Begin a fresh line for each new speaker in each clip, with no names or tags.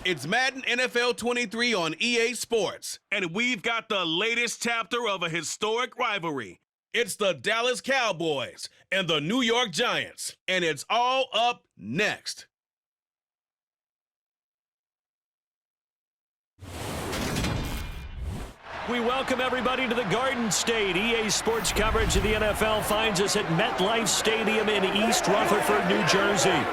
It's Madden NFL 23 on EA Sports, and we've got the latest chapter of a historic rivalry. It's the Dallas Cowboys and the New York Giants, and it's all up next.
We welcome everybody to the Garden State. EA Sports coverage of the NFL finds us at MetLife Stadium in East Rutherford, New Jersey.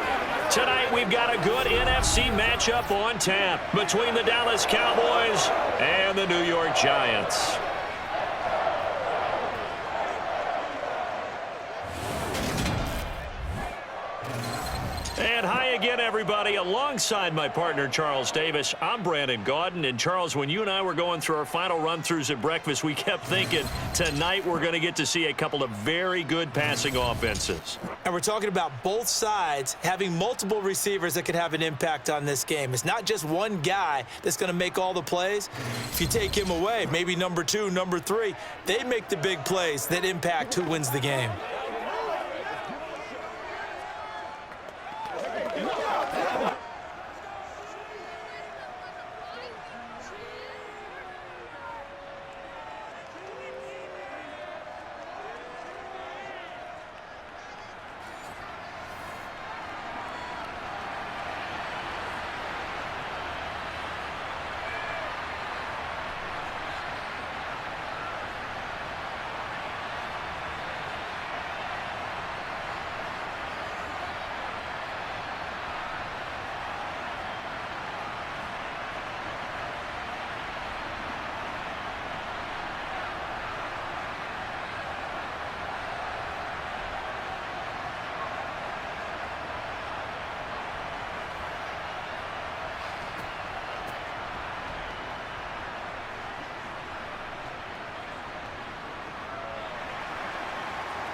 Tonight, we've got a good NFC matchup on tap between the Dallas Cowboys and the New York Giants. And hi again, everybody. Alongside my partner, Charles Davis, I'm Brandon Gaudin. And, Charles, when you and I were going through our final run-throughs at breakfast, we kept thinking tonight we're going to get to see a couple of very good passing offenses.
And we're talking about both sides having multiple receivers that could have an impact on this game. It's not just one guy that's going to make all the plays. If you take him away, maybe number 2, number 3, they make the big plays that impact who wins the game.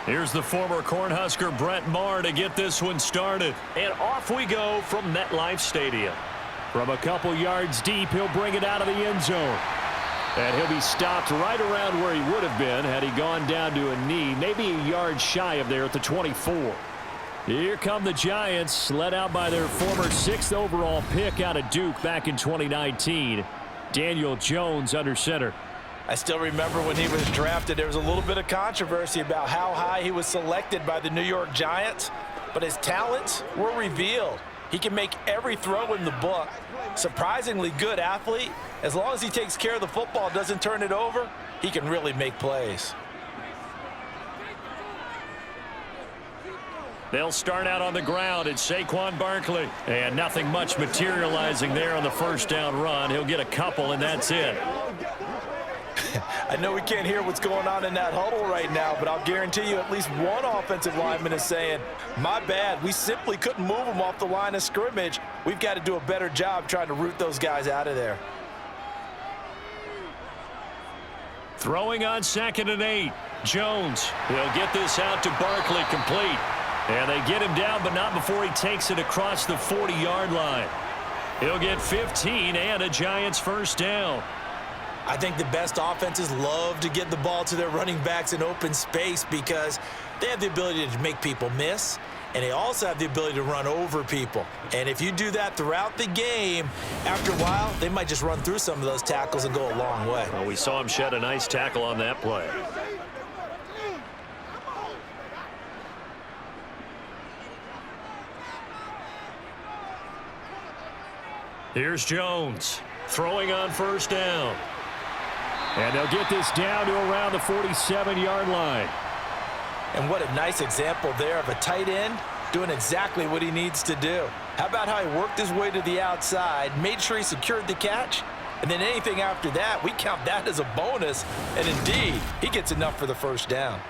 Here's the former Cornhusker Brett Maher to get this one started. And off we go from MetLife Stadium. From a couple yards deep, he'll bring it out of the end zone. And he'll be stopped right around where he would have been had he gone down to a knee, maybe a yard shy of there at the 24. Here come the Giants, led out by their former 6th overall pick out of Duke back in 2019. Daniel Jones under center.
I still remember when he was drafted, there was a little bit of controversy about how high he was selected by the New York Giants, but his talents were revealed. He can make every throw in the book. Surprisingly good athlete. As long as he takes care of the football, doesn't turn it over, he can really make plays.
They'll start out on the ground. It's Saquon Barkley. And nothing much materializing there on the first down run. He'll get a couple, and that's it.
I know we can't hear what's going on in that huddle right now, but I'll guarantee you at least one offensive lineman is saying, my bad, we simply couldn't move them off the line of scrimmage. We've got to do a better job trying to root those guys out of there.
Throwing on 2nd and 8. Jones. He'll get this out to Barkley, complete. And they get him down, but not before he takes it across the 40-yard line. He'll get 15 and a Giants first down.
I think the best offenses love to get the ball to their running backs in open space because they have the ability to make people miss, and they also have the ability to run over people. And if you do that throughout the game, after a while, they might just run through some of those tackles and go a long way.
Well, we saw him shed a nice tackle on that play. Here's Jones throwing on first down. And they'll get this down to around the 47-yard line.
And what a nice example there of a tight end doing exactly what he needs to do. How about how he worked his way to the outside, made sure he secured the catch, and then anything after that, we count that as a bonus. And indeed, he gets enough for the first down.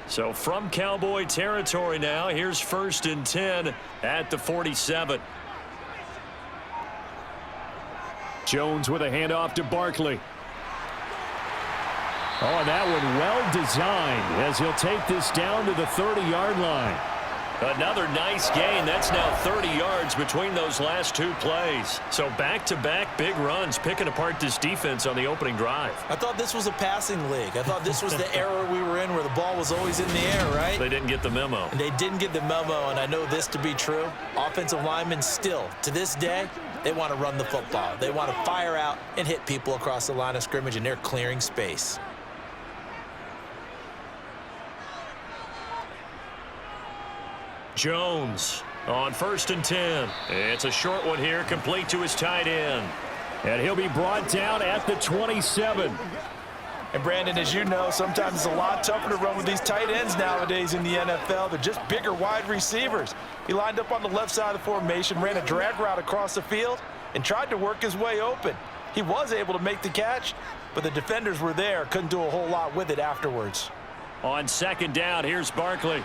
So from Cowboy territory now, here's 1st and 10 at the 47. Jones with a handoff to Barkley. Oh, and that one well designed as he'll take this down to the 30-yard line. Another nice gain. That's now 30 yards between those last two plays. So back-to-back big runs, picking apart this defense on the opening drive.
I thought this was a passing league. I thought this was the era we were in where the ball was always in the air, right?
They didn't get the memo.
And they didn't get the memo, and I know this to be true. Offensive linemen still, to this day, they want to run the football. They want to fire out and hit people across the line of scrimmage, and they're clearing space.
Jones on 1st and 10. It's a short one here, complete to his tight end. And he'll be brought down at the 27.
And Brandon, as you know, sometimes it's a lot tougher to run with these tight ends nowadays in the NFL. They're just bigger wide receivers. He lined up on the left side of the formation, ran a drag route across the field, and tried to work his way open. He was able to make the catch, but the defenders were there, couldn't do a whole lot with it afterwards.
On 2nd down, here's Barkley.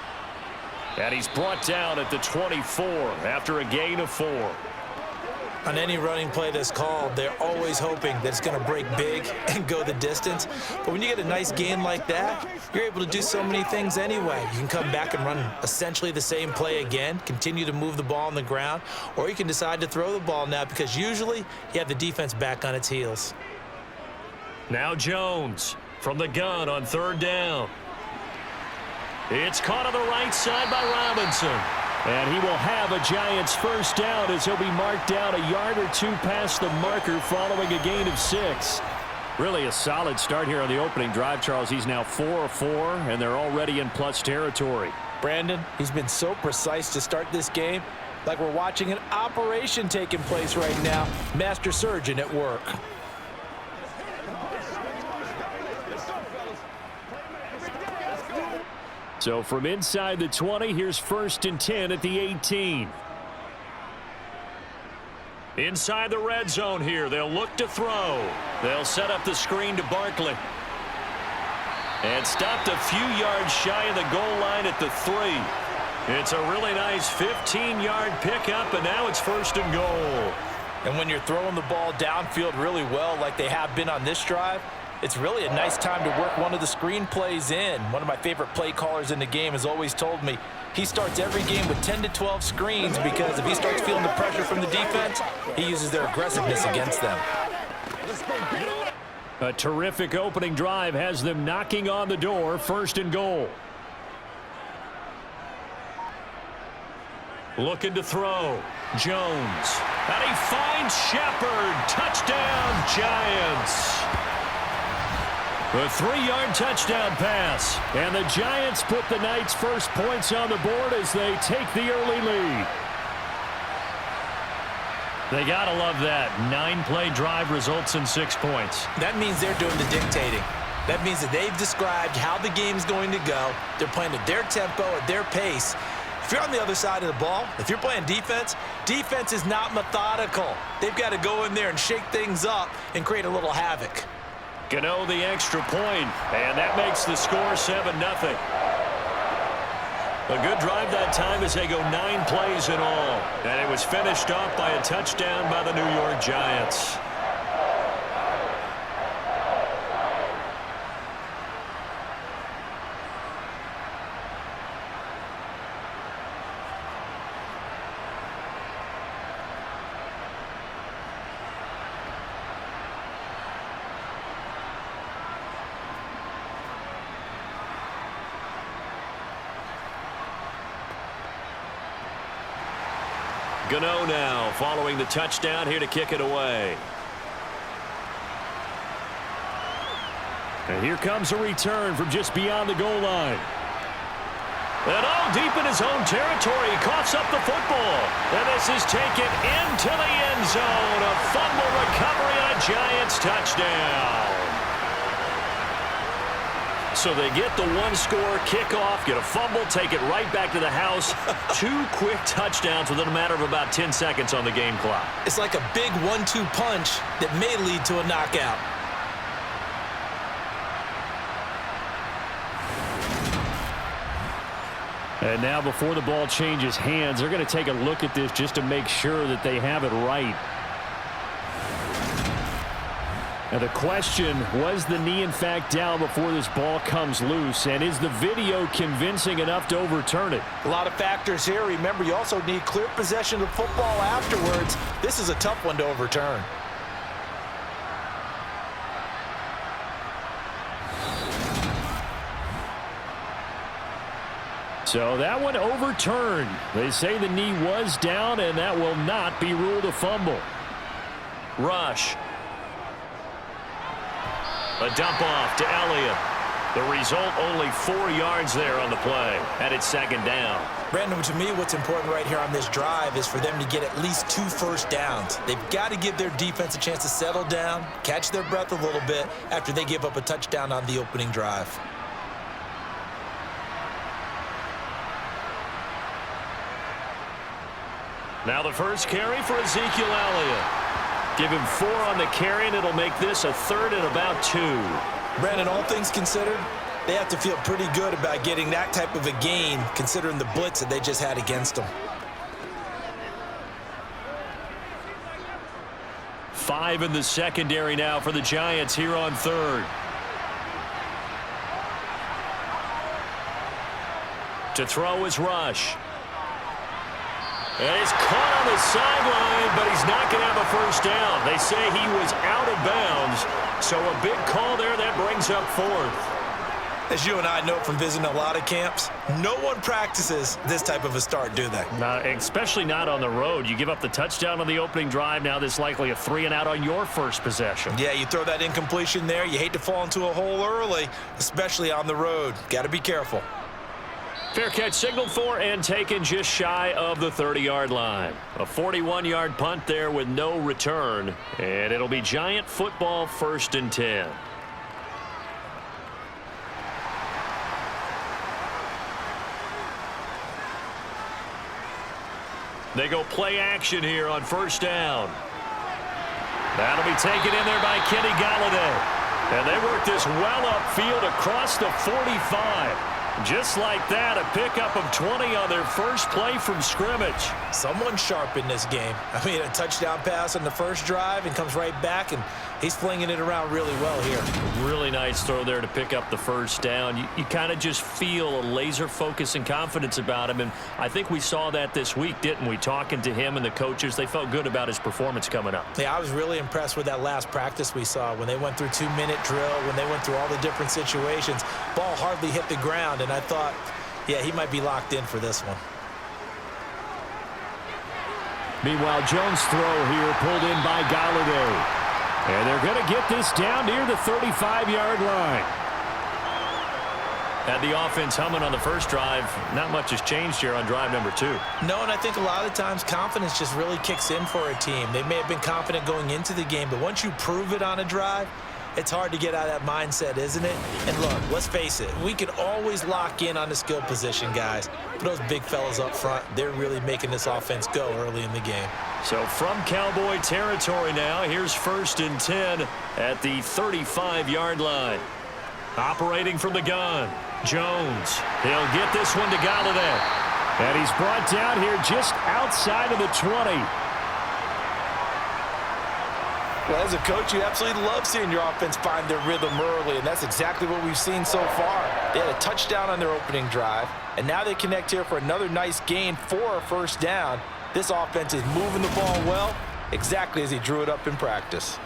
And he's brought down at the 24 after a gain of 4.
On any running play that's called, they're always hoping that it's going to break big and go the distance. But when you get a nice gain like that, you're able to do so many things anyway. You can come back and run essentially the same play again, continue to move the ball on the ground, or you can decide to throw the ball now because usually you have the defense back on its heels.
Now Jones from the gun on 3rd down. It's caught on the right side by Robinson. And he will have a Giants first down as he'll be marked down a yard or two past the marker following a gain of 6. Really a solid start here on the opening drive, Charles. He's now 4 of 4, and they're already in plus territory.
Brandon, he's been so precise to start this game, like we're watching an operation taking place right now. Master surgeon at work.
So from inside the 20, here's 1st and 10 at the 18. Inside the red zone here, they'll look to throw. They'll set up the screen to Barkley. And stopped a few yards shy of the goal line at the 3. It's a really nice 15-yard pickup, and now it's 1st and goal.
And when you're throwing the ball downfield really well like they have been on this drive, it's really a nice time to work one of the screen plays in. One of my favorite play callers in the game has always told me he starts every game with 10 to 12 screens because if he starts feeling the pressure from the defense, he uses their aggressiveness against them.
A terrific opening drive has them knocking on the door, 1st and goal. Looking to throw. Jones. And he finds Shepard. Touchdown, Giants. The 3-yard touchdown pass. And the Giants put the Knights' first points on the board as they take the early lead. They got to love that. 9-play drive results in 6 points.
That means they're doing the dictating. That means that they've described how the game's going to go. They're playing at their tempo, at their pace. If you're on the other side of the ball, if you're playing defense, defense is not methodical. They've got to go in there and shake things up and create a little havoc.
Gano the extra point, and that makes the score 7-0. A good drive that time as they go 9 plays in all. And it was finished off by a touchdown by the New York Giants. Gano now following the touchdown here to kick it away. And here comes a return from just beyond the goal line. And deep in his own territory, he coughs up the football. And this is taken into the end zone. A fumble recovery and a Giants touchdown. So they get the 1-score kickoff, get a fumble, take it right back to the house. 2 quick touchdowns within a matter of about 10 seconds on the game clock.
It's like a big 1-2 punch that may lead to a knockout.
And now before the ball changes hands, they're going to take a look at this just to make sure that they have it right. And the question, was the knee in fact down before this ball comes loose? And is the video convincing enough to overturn it?
A lot of factors here. Remember, you also need clear possession of football afterwards. This is a tough one to overturn.
So that one overturned. They say the knee was down, and that will not be ruled a fumble. Rush. A dump off to Elliott. The result, only 4 yards there on the play. And it's second down.
Brandon, to me, what's important right here on this drive is for them to get at least 2 first downs. They've got to give their defense a chance to settle down, catch their breath a little bit after they give up a touchdown on the opening drive.
Now the first carry for Ezekiel Elliott. Give him 4 on the carry, and it'll make this a 3rd and about 2.
Brandon, all things considered, they have to feel pretty good about getting that type of a gain, considering the blitz that they just had against them.
5 in the secondary now for the Giants here on 3rd. To throw is Rush. And he's caught on the sideline, but he's not going to have a first down. They say he was out of bounds, so a big call there that brings up 4th.
As you and I know from visiting a lot of camps, no one practices this type of a start, do they?
Especially not on the road. You give up the touchdown on the opening drive. Now this likely a 3-and-out on your first possession.
Yeah, you throw that incompletion there. You hate to fall into a hole early, especially on the road. Got to be careful.
Fair catch signaled for and taken just shy of the 30-yard line. A 41-yard punt there with no return. And it'll be Giant football 1st and 10. They go play action here on 1st down. That'll be taken in there by Kenny Golladay. And they work this well upfield across the 45. Just like that, a pickup of 20 on their first play from scrimmage.
Someone sharp in this game. I mean, a touchdown pass on the first drive and comes right back, and he's flinging it around really well here.
Really nice throw there to pick up the first down. You kind of just feel a laser focus and confidence about him, and I think we saw that this week, didn't we? Talking to him and the coaches, they felt good about his performance coming up.
Yeah, I was really impressed with that last practice we saw when they went through 2-minute drill, when they went through all the different situations. Ball hardly hit the ground, and I thought, yeah, he might be locked in for this one.
Meanwhile, Jones' throw here pulled in by Golladay. And they're going to get this down near the 35-yard line. Had the offense humming on the first drive. Not much has changed here on drive number 2.
No, and I think a lot of times confidence just really kicks in for a team. They may have been confident going into the game, but once you prove it on a drive, it's hard to get out of that mindset, isn't it? And look, let's face it, we can always lock in on the skill position, guys. But those big fellas up front, they're really making this offense go early in the game.
So from Cowboy territory now, here's 1st and 10 at the 35-yard line. Operating from the gun, Jones. He'll get this one to Golladay. And he's brought down here just outside of the 20.
Well, as a coach, you absolutely love seeing your offense find their rhythm early, and that's exactly what we've seen so far. They had a touchdown on their opening drive, and now they connect here for another nice gain for a first down. This offense is moving the ball well, exactly as he drew it up in practice.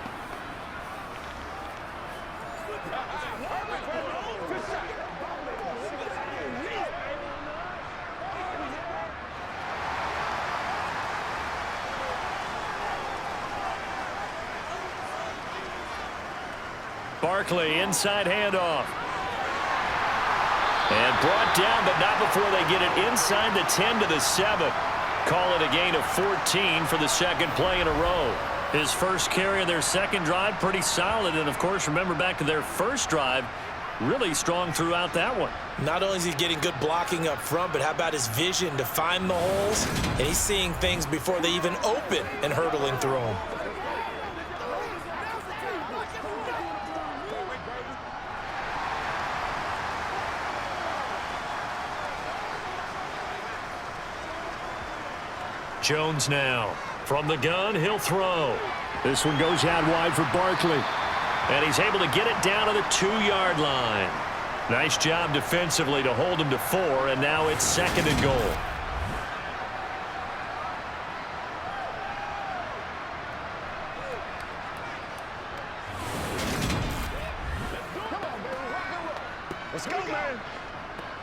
Barkley, inside handoff. And brought down, but not before they get it inside the 10 to the 7. Call it a gain of 14 for the second play in a row. His first carry of their second drive, pretty solid. And, of course, remember back to their first drive, really strong throughout that one.
Not only is he getting good blocking up front, but how about his vision to find the holes? And he's seeing things before they even open and hurdling through them.
Jones now. From the gun, he'll throw. This one goes out wide for Barkley. And he's able to get it down to the 2-yard line. Nice job defensively to hold him to 4, and now it's 2nd and goal.
Let's go, man.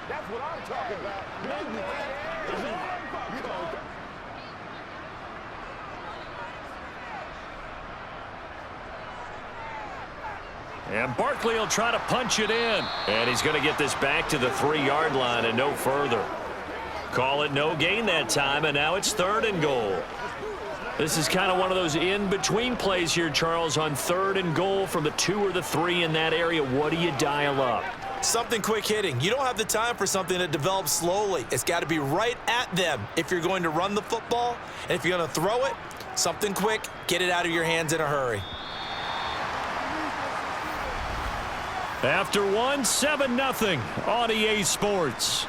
That's what I'm talking about.
And Barkley will try to punch it in. And he's going to get this back to the 3-yard line and no further. Call it no gain that time, and now it's 3rd and goal. This is kind of one of those in-between plays here, Charles, on 3rd and goal from the 2 or the 3 in that area. What do you dial up?
Something quick hitting. You don't have the time for something that develops slowly. It's got to be right at them if you're going to run the football. And if you're going to throw it, something quick, get it out of your hands in a hurry.
After 1, 7-0 on EA Sports.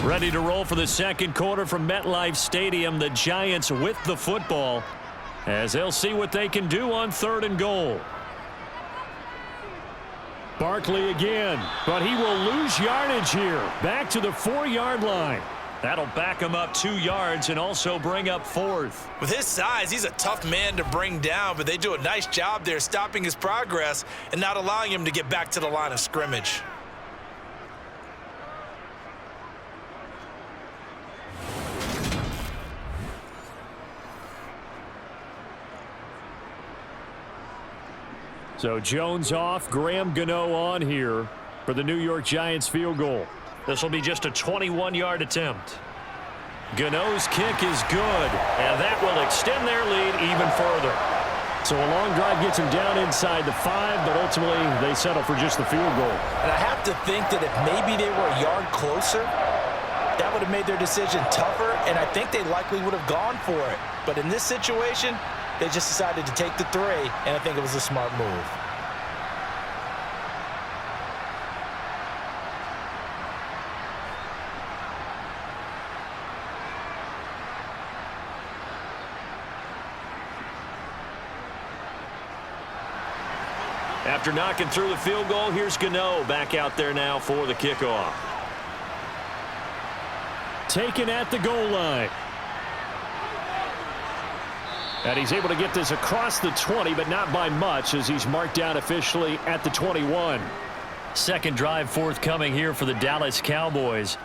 Ready to roll for the 2nd quarter from MetLife Stadium. The Giants with the football as they'll see what they can do on 3rd and goal. Barkley again, but he will lose yardage here. Back to the 4-yard line. That'll back him up 2 yards and also bring up 4th.
With his size, he's a tough man to bring down, but they do a nice job there stopping his progress and not allowing him to get back to the line of scrimmage.
So Jones off, Graham Gano on here for the New York Giants field goal. This will be just a 21-yard attempt. Gano's kick is good, and that will extend their lead even further. So a long drive gets him down inside the 5, but ultimately they settle for just the field goal.
And I have to think that if maybe they were a yard closer, that would have made their decision tougher, and I think they likely would have gone for it. But in this situation, they just decided to take the 3, and I think it was a smart move.
After knocking through the field goal, here's Gano back out there now for the kickoff. Taken at the goal line. And he's able to get this across the 20, but not by much as he's marked down officially at the 21. 2nd drive forthcoming here for the Dallas Cowboys.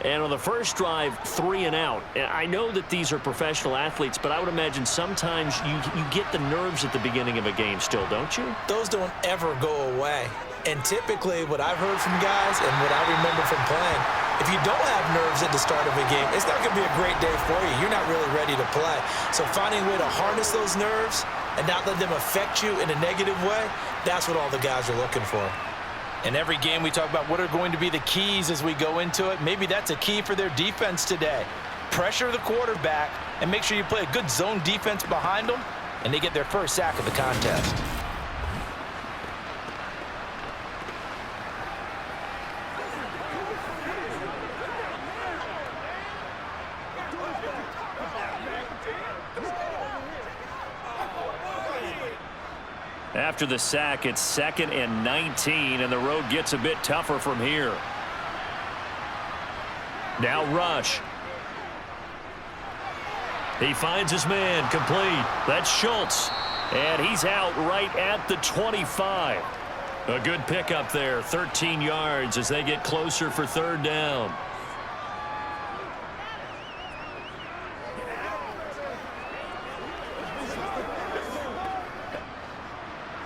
And on the first drive, 3 and out. I know that these are professional athletes, but I would imagine sometimes you get the nerves at the beginning of a game still, don't you?
Those don't ever go away. And typically what I've heard from guys and what I remember from playing, if you don't have nerves at the start of a game, it's not going to be a great day for you. You're not really ready to play. So finding a way to harness those nerves and not let them affect you in a negative way, that's what all the guys are looking for. In every game we talk about what are going to be the keys as we go into it. Maybe that's a key for their defense today. Pressure the quarterback and make sure you play a good zone defense behind them, and they get their first sack of the contest.
After the sack, it's 2nd and 19, and the road gets a bit tougher from here. Now Rush. He finds his man, complete. That's Schultz, and he's out right at the 25. A good pickup there, 13 yards as they get closer for 3rd down.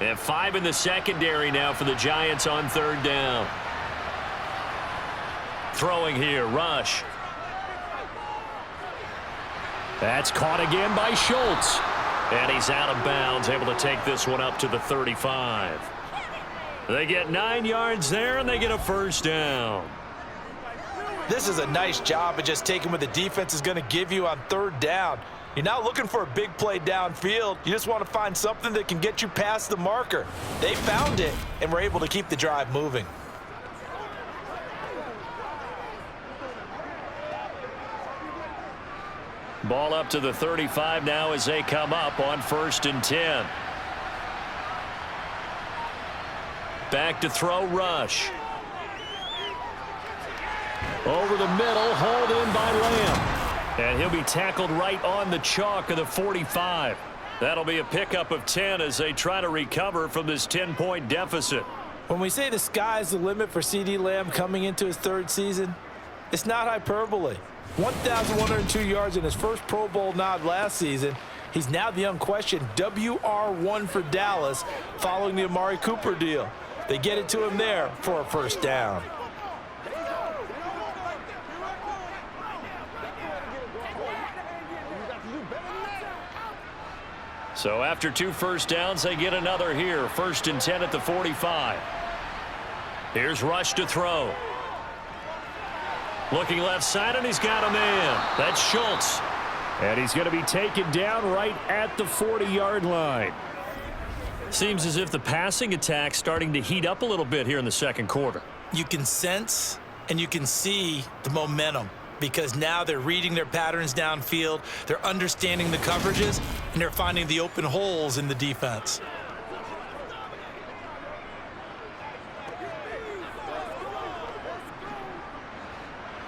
And 5 in the secondary now for the Giants on 3rd down. Throwing here, Rush. That's caught again by Schultz. And he's out of bounds, able to take this one up to the 35. They get 9 yards there, and they get a 1st down.
This is a nice job of just taking what the defense is going to give you on 3rd down. You're not looking for a big play downfield. You just want to find something that can get you past the marker. They found it and were able to keep the drive moving.
Ball up to the 35 now as they come up on 1st and 10. Back to throw, Rush. Over the middle, hauled in by Lamb. And he'll be tackled right on the chalk of the 45. That'll be a pickup of 10 as they try to recover from this 10-point deficit.
When we say the sky's the limit for CeeDee Lamb coming into his 3rd season, it's not hyperbole. 1,102 yards in his first Pro Bowl nod last season. He's now the unquestioned WR1 for Dallas following the Amari Cooper deal. They get it to him there for a 1st down.
So after 2 1st downs, they get another here. 1st and 10 at the 45. Here's Rush to throw. Looking left side, and he's got a man. That's Schultz. And he's going to be taken down right at the 40-yard line. Seems as if the passing attack's starting to heat up a little bit here in the 2nd quarter.
You can sense and you can see the momentum because now they're reading their patterns downfield, they're understanding the coverages, and they're finding the open holes in the defense.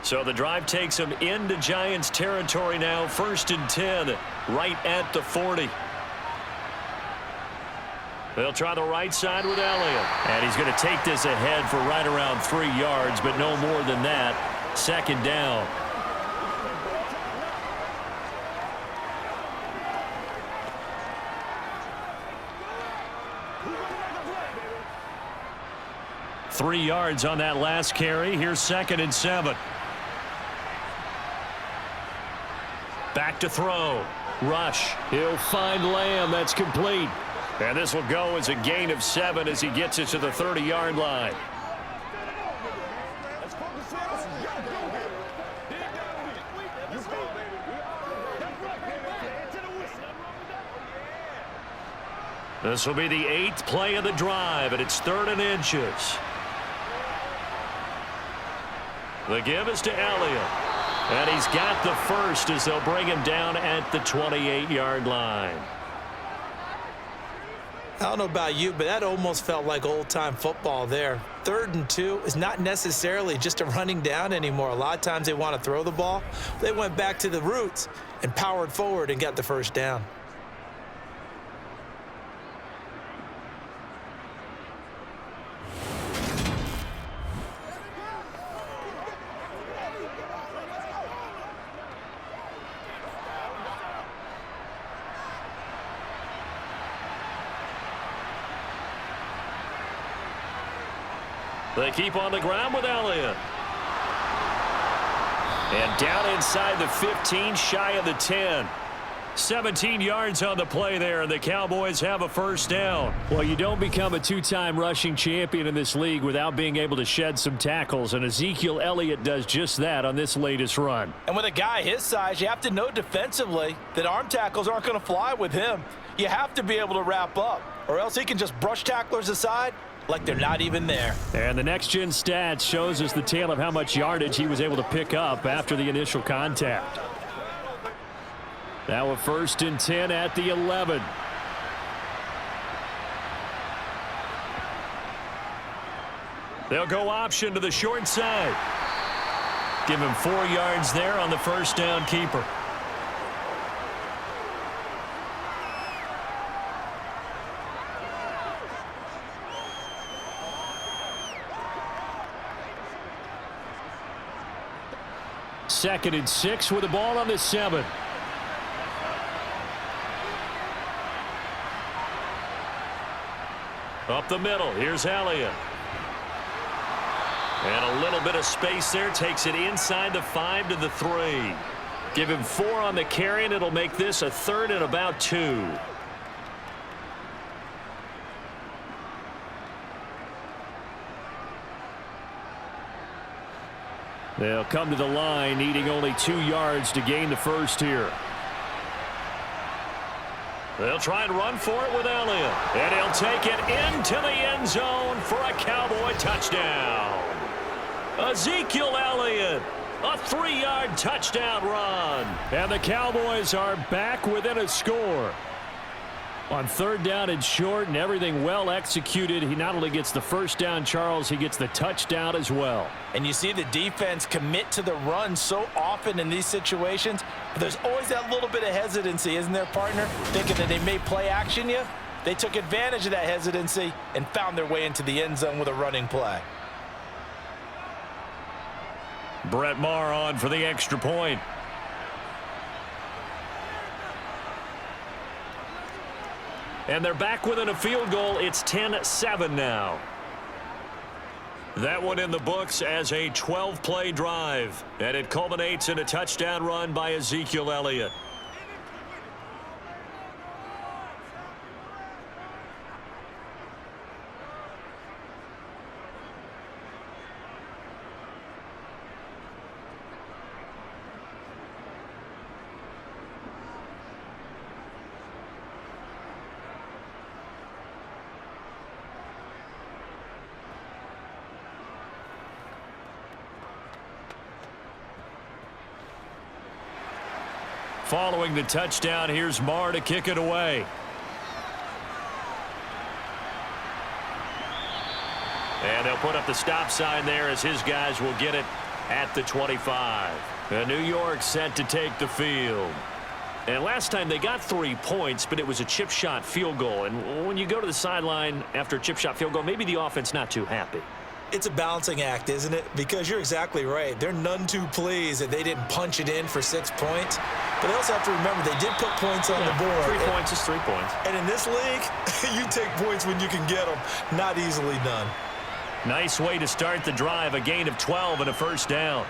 So the drive takes them into Giants territory now. 1st and 10, right at the 40. They'll try the right side with Elliott. And he's going to take this ahead for right around 3 yards, but no more than that. 2nd down. Three yards on that last carry. Here's 2nd and 7. Back to throw. Rush. He'll find Lamb. That's complete. And this will go as a gain of 7 as he gets it to the 30-yard line. This will be the 8th play of the drive, and it's 3rd and inches. The give is to Elliott. And he's got the 1st as they'll bring him down at the 28-yard line.
I don't know about you, but that almost felt like old-time football there. 3rd and 2 is not necessarily just a running down anymore. A lot of times they want to throw the ball. They went back to the roots and powered forward and got the 1st down.
They keep on the ground with Elliott. And down inside the 15, shy of the 10. 17 yards on the play there, and the Cowboys have a 1st down. Well, you don't become a 2-time rushing champion in this league without being able to shed some tackles, and Ezekiel Elliott does just that on this latest run.
And with a guy his size, you have to know defensively that arm tackles aren't going to fly with him. You have to be able to wrap up, or else he can just brush tacklers aside like they're not even there.
And the next-gen stats shows us the tale of how much yardage he was able to pick up after the initial contact. Now a 1st and 10 at the 11. They'll go option to the short side. Give him 4 yards there on the 1st down keeper. Second and 6 with the ball on the 7. Up the middle. Here's Elliott. And a little bit of space there. Takes it inside the 5 to the 3. Give him 4 on the carry, and it'll make this a 3rd and about 2. They'll come to the line, needing only 2 yards to gain the 1st here. They'll try and run for it with Elliott. And he'll take it into the end zone for a Cowboy touchdown. Ezekiel Elliott A 3-yard touchdown run. And the Cowboys are back within a score. On 3rd down and short and everything well executed, he not only gets the first down, Charles, he gets the touchdown as well.
And you see the defense commit to the run so often in these situations, but there's always that little bit of hesitancy, isn't there, partner? Thinking that they may play action you. They took advantage of that hesitancy and found their way into the end zone with a running play.
Brett Maher on for the extra point. And they're back within a field goal. It's 10-7 now. That one in the books as a 12-play drive. And it culminates in a touchdown run by Ezekiel Elliott. Following the touchdown, here's Maher to kick it away. And they'll put up the stop sign there as his guys will get it at the 25. And New York set to take the field. And last time they got 3 points, but it was a chip shot field goal. And when you go to the sideline after a chip shot field goal, maybe the offense not too happy.
It's a balancing act, isn't it? Because you're exactly right. They're none too pleased that they didn't punch it in for 6 points. But they also have to remember they did put points on the board.
3 points is 3 points.
And in this league, you take points when you can get them. Not easily done.
Nice way to start the drive. A gain of 12 and a first down.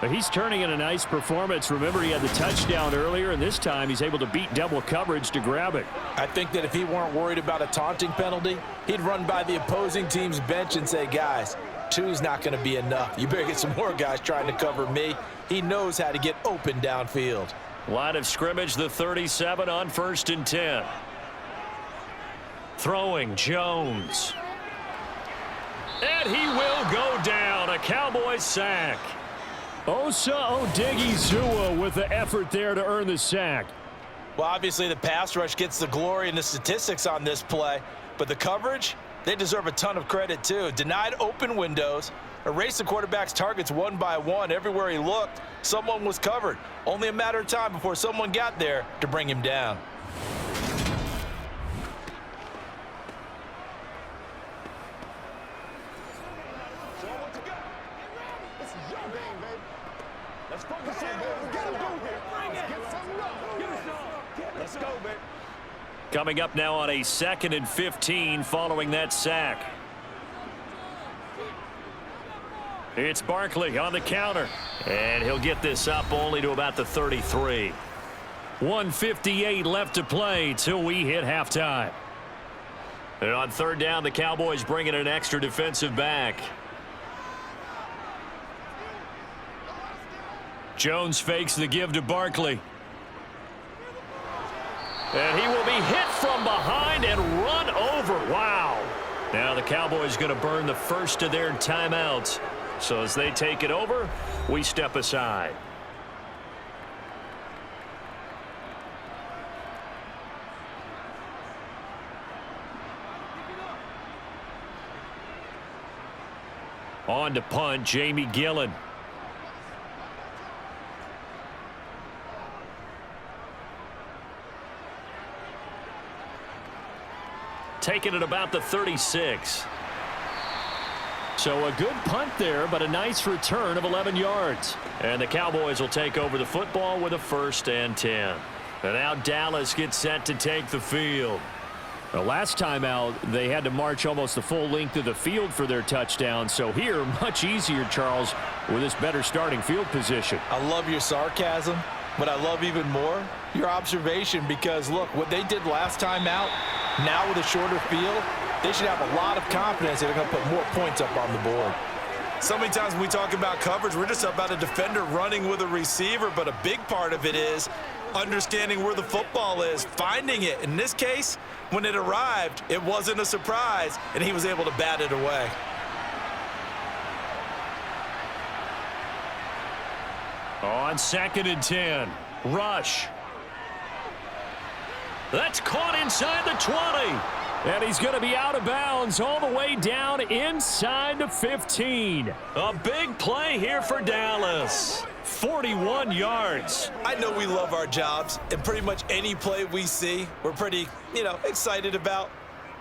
But he's turning in a nice performance. Remember, he had the touchdown earlier, and this time he's able to beat double coverage to grab it.
I think that if he weren't worried about a taunting penalty, he'd run by the opposing team's bench and say, guys, 2's not going to be enough. You better get some more guys trying to cover me. He knows how to get open downfield.
Line of scrimmage, the 37 on 1st and 10. Throwing Jones. And he will go down. A Cowboys sack.
Osa Odigizua with the effort there to earn the sack.
Well, obviously the pass rush gets the glory and the statistics on this play, but the coverage, they deserve a ton of credit too. Denied open windows, erased the quarterback's targets one by one. Everywhere he looked, someone was covered. Only a matter of time before someone got there to bring him down.
Coming up now on a 2nd and 15 following that sack. It's Barkley on the counter. And he'll get this up only to about the 33. 1:58 left to play till we hit halftime. And on 3rd down, the Cowboys bring in an extra defensive back. Jones fakes the give to Barkley. And he will be hit from behind and run over. Wow. Now the Cowboys going to burn the first of their timeouts. So as they take it over, we step aside. On to punt, Jamie Gillen. Taking it about the 36.
So a good punt there, but a nice return of 11 yards.
And the Cowboys will take over the football with a 1st and 10. And now Dallas gets set to take the field.
The last time out, they had to march almost the full length of the field for their touchdown. So here, much easier, Charles, with this better starting field position.
I love your sarcasm, but I love even more your observation because, look, what they did last time out, now with a shorter field, they should have a lot of confidence they're going to put more points up on the board. So many times when we talk about coverage, we're just about a defender running with a receiver, but a big part of it is understanding where the football is, finding it. In this case, when it arrived, it wasn't a surprise, and he was able to bat it away.
On 2nd and 10. Rush. That's caught inside the 20. And he's going to be out of bounds all the way down inside the 15. A big play here for Dallas. 41 yards.
I know we love our jobs, and pretty much any play we see, we're pretty, excited about.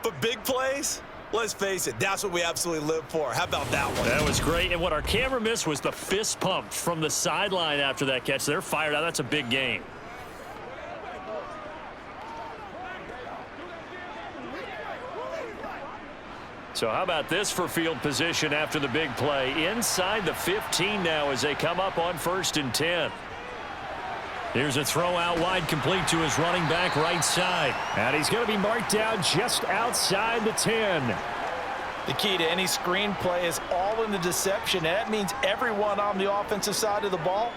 But big plays, let's face it, that's what we absolutely live for. How about that one?
That was great. And what our camera missed was the fist pump from the sideline after that catch. They're fired out. That's a big game. So how about this for field position after the big play? Inside the 15 now as they come up on 1st and 10. Here's a throw out wide, complete to his running back right side. And he's going to be marked down just outside the 10.
The key to any screen play is all in the deception. And that means everyone on the offensive side of the ball.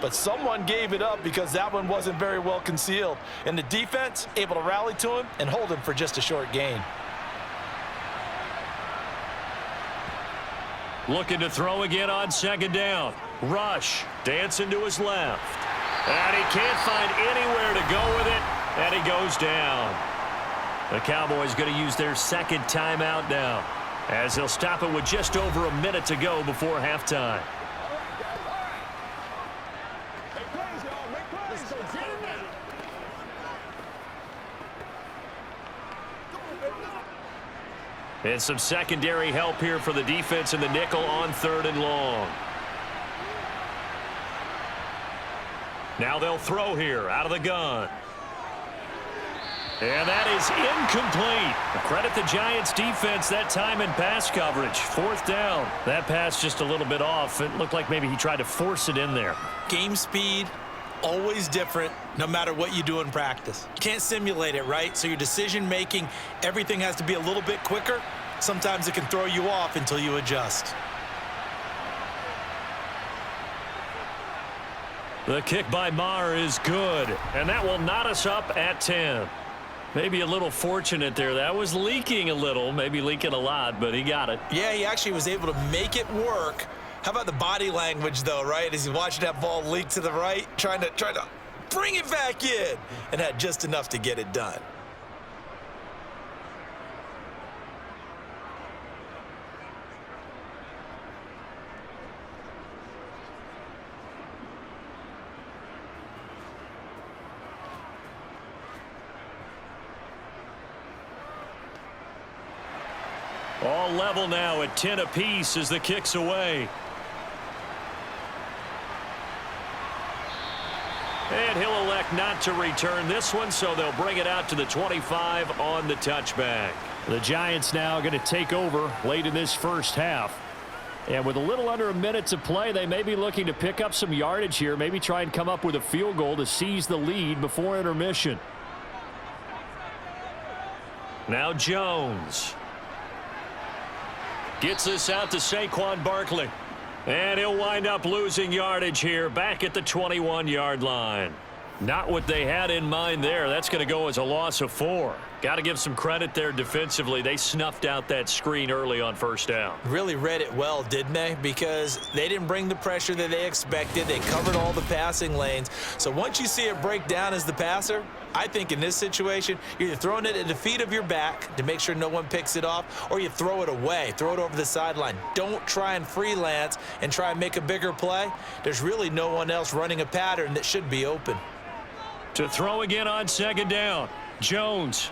But someone gave it up because that one wasn't very well concealed. And the defense able to rally to him and hold him for just a short gain.
Looking to throw again on 2nd down. Rush dancing to his left. And he can't find anywhere to go with it. And he goes down. The Cowboys going to use their 2nd timeout now, as they'll stop it with just over a minute to go before halftime. And some secondary help here for the defense in the nickel on 3rd and long. Now they'll throw here out of the gun. And that is incomplete. Credit the Giants defense that time in pass coverage. 4th down. That pass just a little bit off. It looked like maybe he tried to force it in there.
Game speed, always different no matter what you do in practice. You can't simulate it, right? So your decision making, everything has to be a little bit quicker. Sometimes it can throw you off until you adjust.
The kick by Maher is good, and that will knot us up at 10. Maybe a little fortunate there. That was leaking a little, maybe leaking a lot, but he got it.
Yeah, he actually was able to make it work. How about the body language, though, right? As he's watching that ball leak to the right, trying to bring it back in, and had just enough to get it done.
All level now at 10 apiece as the kick's away. And he'll elect not to return this one, so they'll bring it out to the 25 on the touchback. The Giants now going to take over late in this first half. And with a little under a minute to play, they may be looking to pick up some yardage here, maybe try and come up with a field goal to seize the lead before intermission. Now Jones gets this out to Saquon Barkley. And he'll wind up losing yardage here back at the 21-yard line. Not what they had in mind there. That's going to go as a loss of 4. Got to give some credit there defensively. They snuffed out that screen early on 1st down.
Really read it well, didn't they? Because they didn't bring the pressure that they expected. They covered all the passing lanes. So once you see it break down as the passer, I think in this situation, you're either throwing it at the feet of your back to make sure no one picks it off, or you throw it away, throw it over the sideline. Don't try and freelance and try and make a bigger play. There's really no one else running a pattern that should be open.
To throw again on 2nd down, Jones.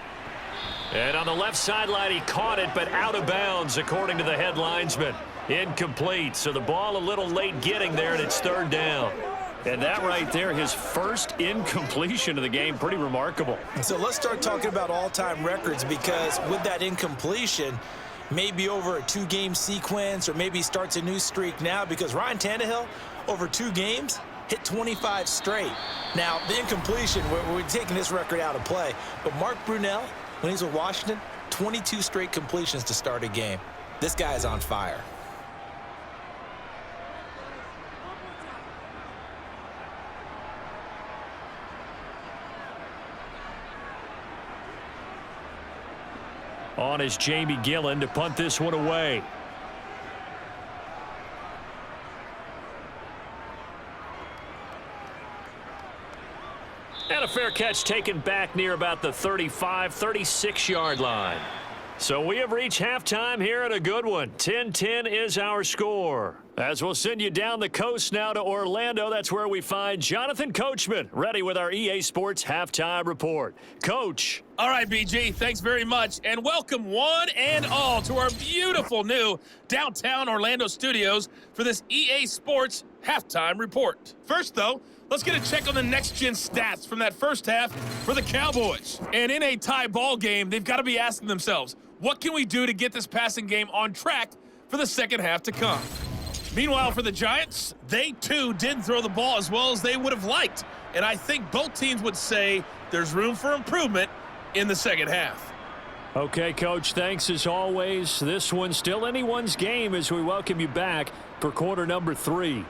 And on the left sideline, he caught it, but out of bounds, according to the head linesman. Incomplete, so the ball a little late getting there, and it's 3rd down. And that right there, his first incompletion of the game, pretty remarkable.
So let's start talking about all-time records, because with that incompletion, maybe over a 2-game sequence, or maybe starts a new streak now, because Ryan Tannehill, over 2 games, hit 25 straight. Now, the incompletion, we're taking this record out of play, but Mark Brunell, when he's with Washington, 22 straight completions to start a game. This guy is on fire.
On is Jamie Gillen to punt this one away. fair catch taken back near about the 35, 36-yard line. So we have reached halftime here at a good one. 10-10 is our score. As we'll send you down the coast now to Orlando, that's where we find Jonathan Coachman, ready with our EA Sports Halftime Report. Coach.
All right, BG, thanks very much, and welcome one and all to our beautiful new downtown Orlando studios for this EA Sports Halftime Report. First, though, let's get a check on the next-gen stats from that first half for the Cowboys. And in a tie ball game, they've got to be asking themselves, what can we do to get this passing game on track for the second half to come? Meanwhile, for the Giants, they too didn't throw the ball as well as they would have liked. And I think both teams would say there's room for improvement in the second half.
Okay, Coach, thanks as always. This one's still anyone's game as we welcome you back for quarter number 3.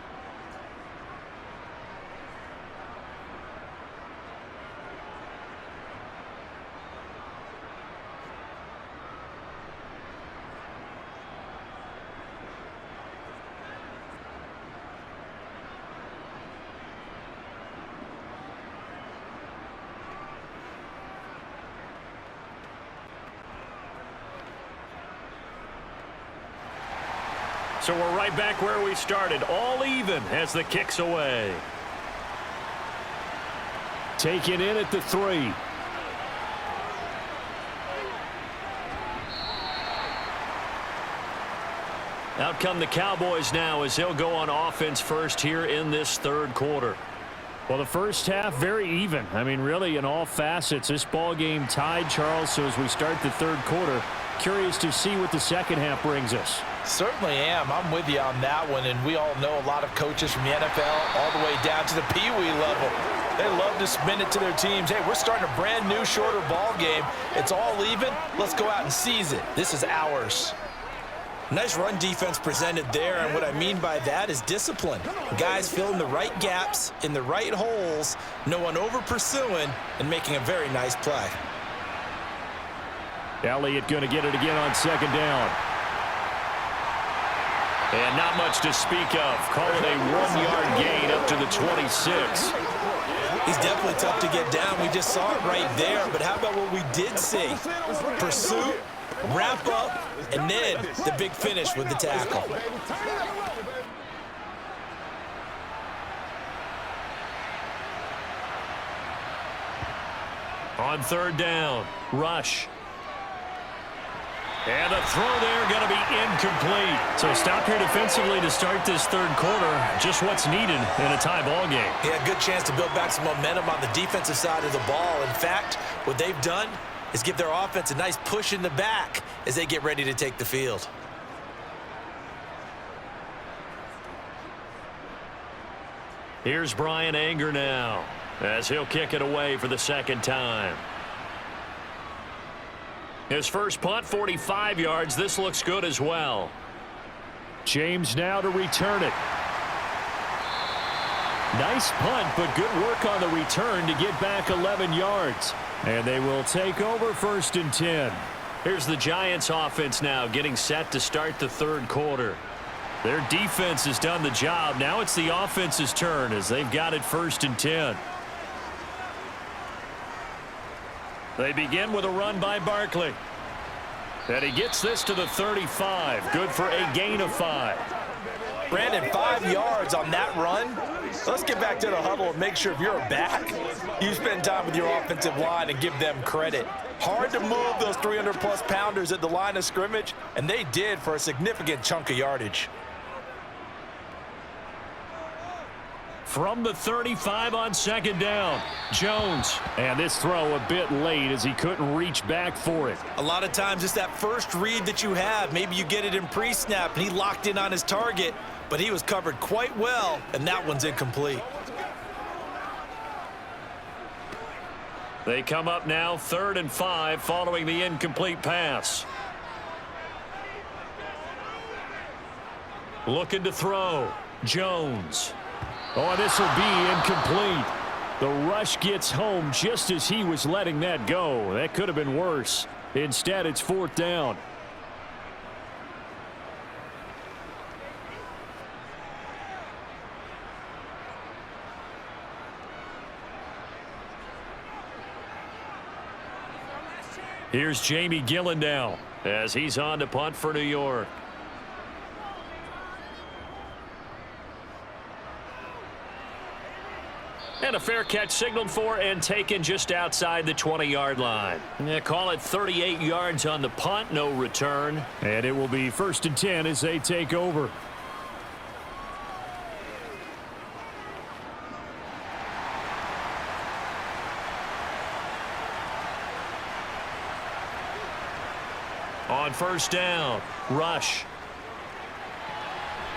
So we're right back where we started, all even as the kick's away. Taken in at the 3. Out come the Cowboys now as they'll go on offense first here in this third quarter. Well, the first half, very even. I mean, really, in all facets, this ball game tied, Charles. So as we start the third quarter, curious to see what the second half brings us.
Certainly am. I'm with you on that one, and we all know a lot of coaches from the NFL all the way down to the Pee-wee level. They love to spin it to their teams. Hey, we're starting a brand new, shorter ball game. It's all even. Let's go out and seize it. This is ours.
Nice run defense presented there, and what I mean by that is discipline. Guys filling the right gaps in the right holes, no one over-pursuing, and making a very nice play.
Elliott going to get it again on second down. And not much to speak of. Call it a 1-yard gain up to the 26.
He's definitely tough to get down. We just saw it right there, but how about what we did see? Pursuit, wrap up, and then the big finish with the tackle.
On third down, rush. And the throw there going to be incomplete. So stop here defensively to start this third quarter. Just what's needed in a tie ball game.
Yeah, good chance to build back some momentum on the defensive side of the ball. In fact, what they've done is give their offense a nice push in the back as they get ready to take the field.
Here's Brian Anger now as he'll kick it away for the second time. His first punt, 45 yards. This looks good as well. James now to return it. Nice punt, but good work on the return to get back 11 yards. And they will take over first and 10. Here's the Giants offense now getting set to start the third quarter. Their defense has done the job. Now it's the offense's turn as they've got it first and 10. They begin with a run by Barkley. And he gets this to the 35. Good for a gain of 5.
Brandon, 5 yards on that run. Let's get back to the huddle and make sure if you're back, you spend time with your offensive line and give them credit. Hard to move those 300-plus pounders at the line of scrimmage, and they did for a significant chunk of yardage.
From the 35 on second down, Jones. And this throw a bit late as he couldn't reach back for it.
A lot of times it's that first read that you have. Maybe you get it in pre-snap and he locked in on his target, but he was covered quite well, and that one's incomplete.
They come up now 3rd and 5 following the incomplete pass. Looking to throw. Jones. Oh, this will be incomplete. The rush gets home just as he was letting that go. That could have been worse. Instead, it's 4th down.
Here's Jamie Gillen now as he's on to punt for New York. And a fair catch signaled for and taken just outside the 20-yard line. They call it 38 yards on the punt, no return.
And it will be 1st and 10 as they take over.
On 1st down, rush.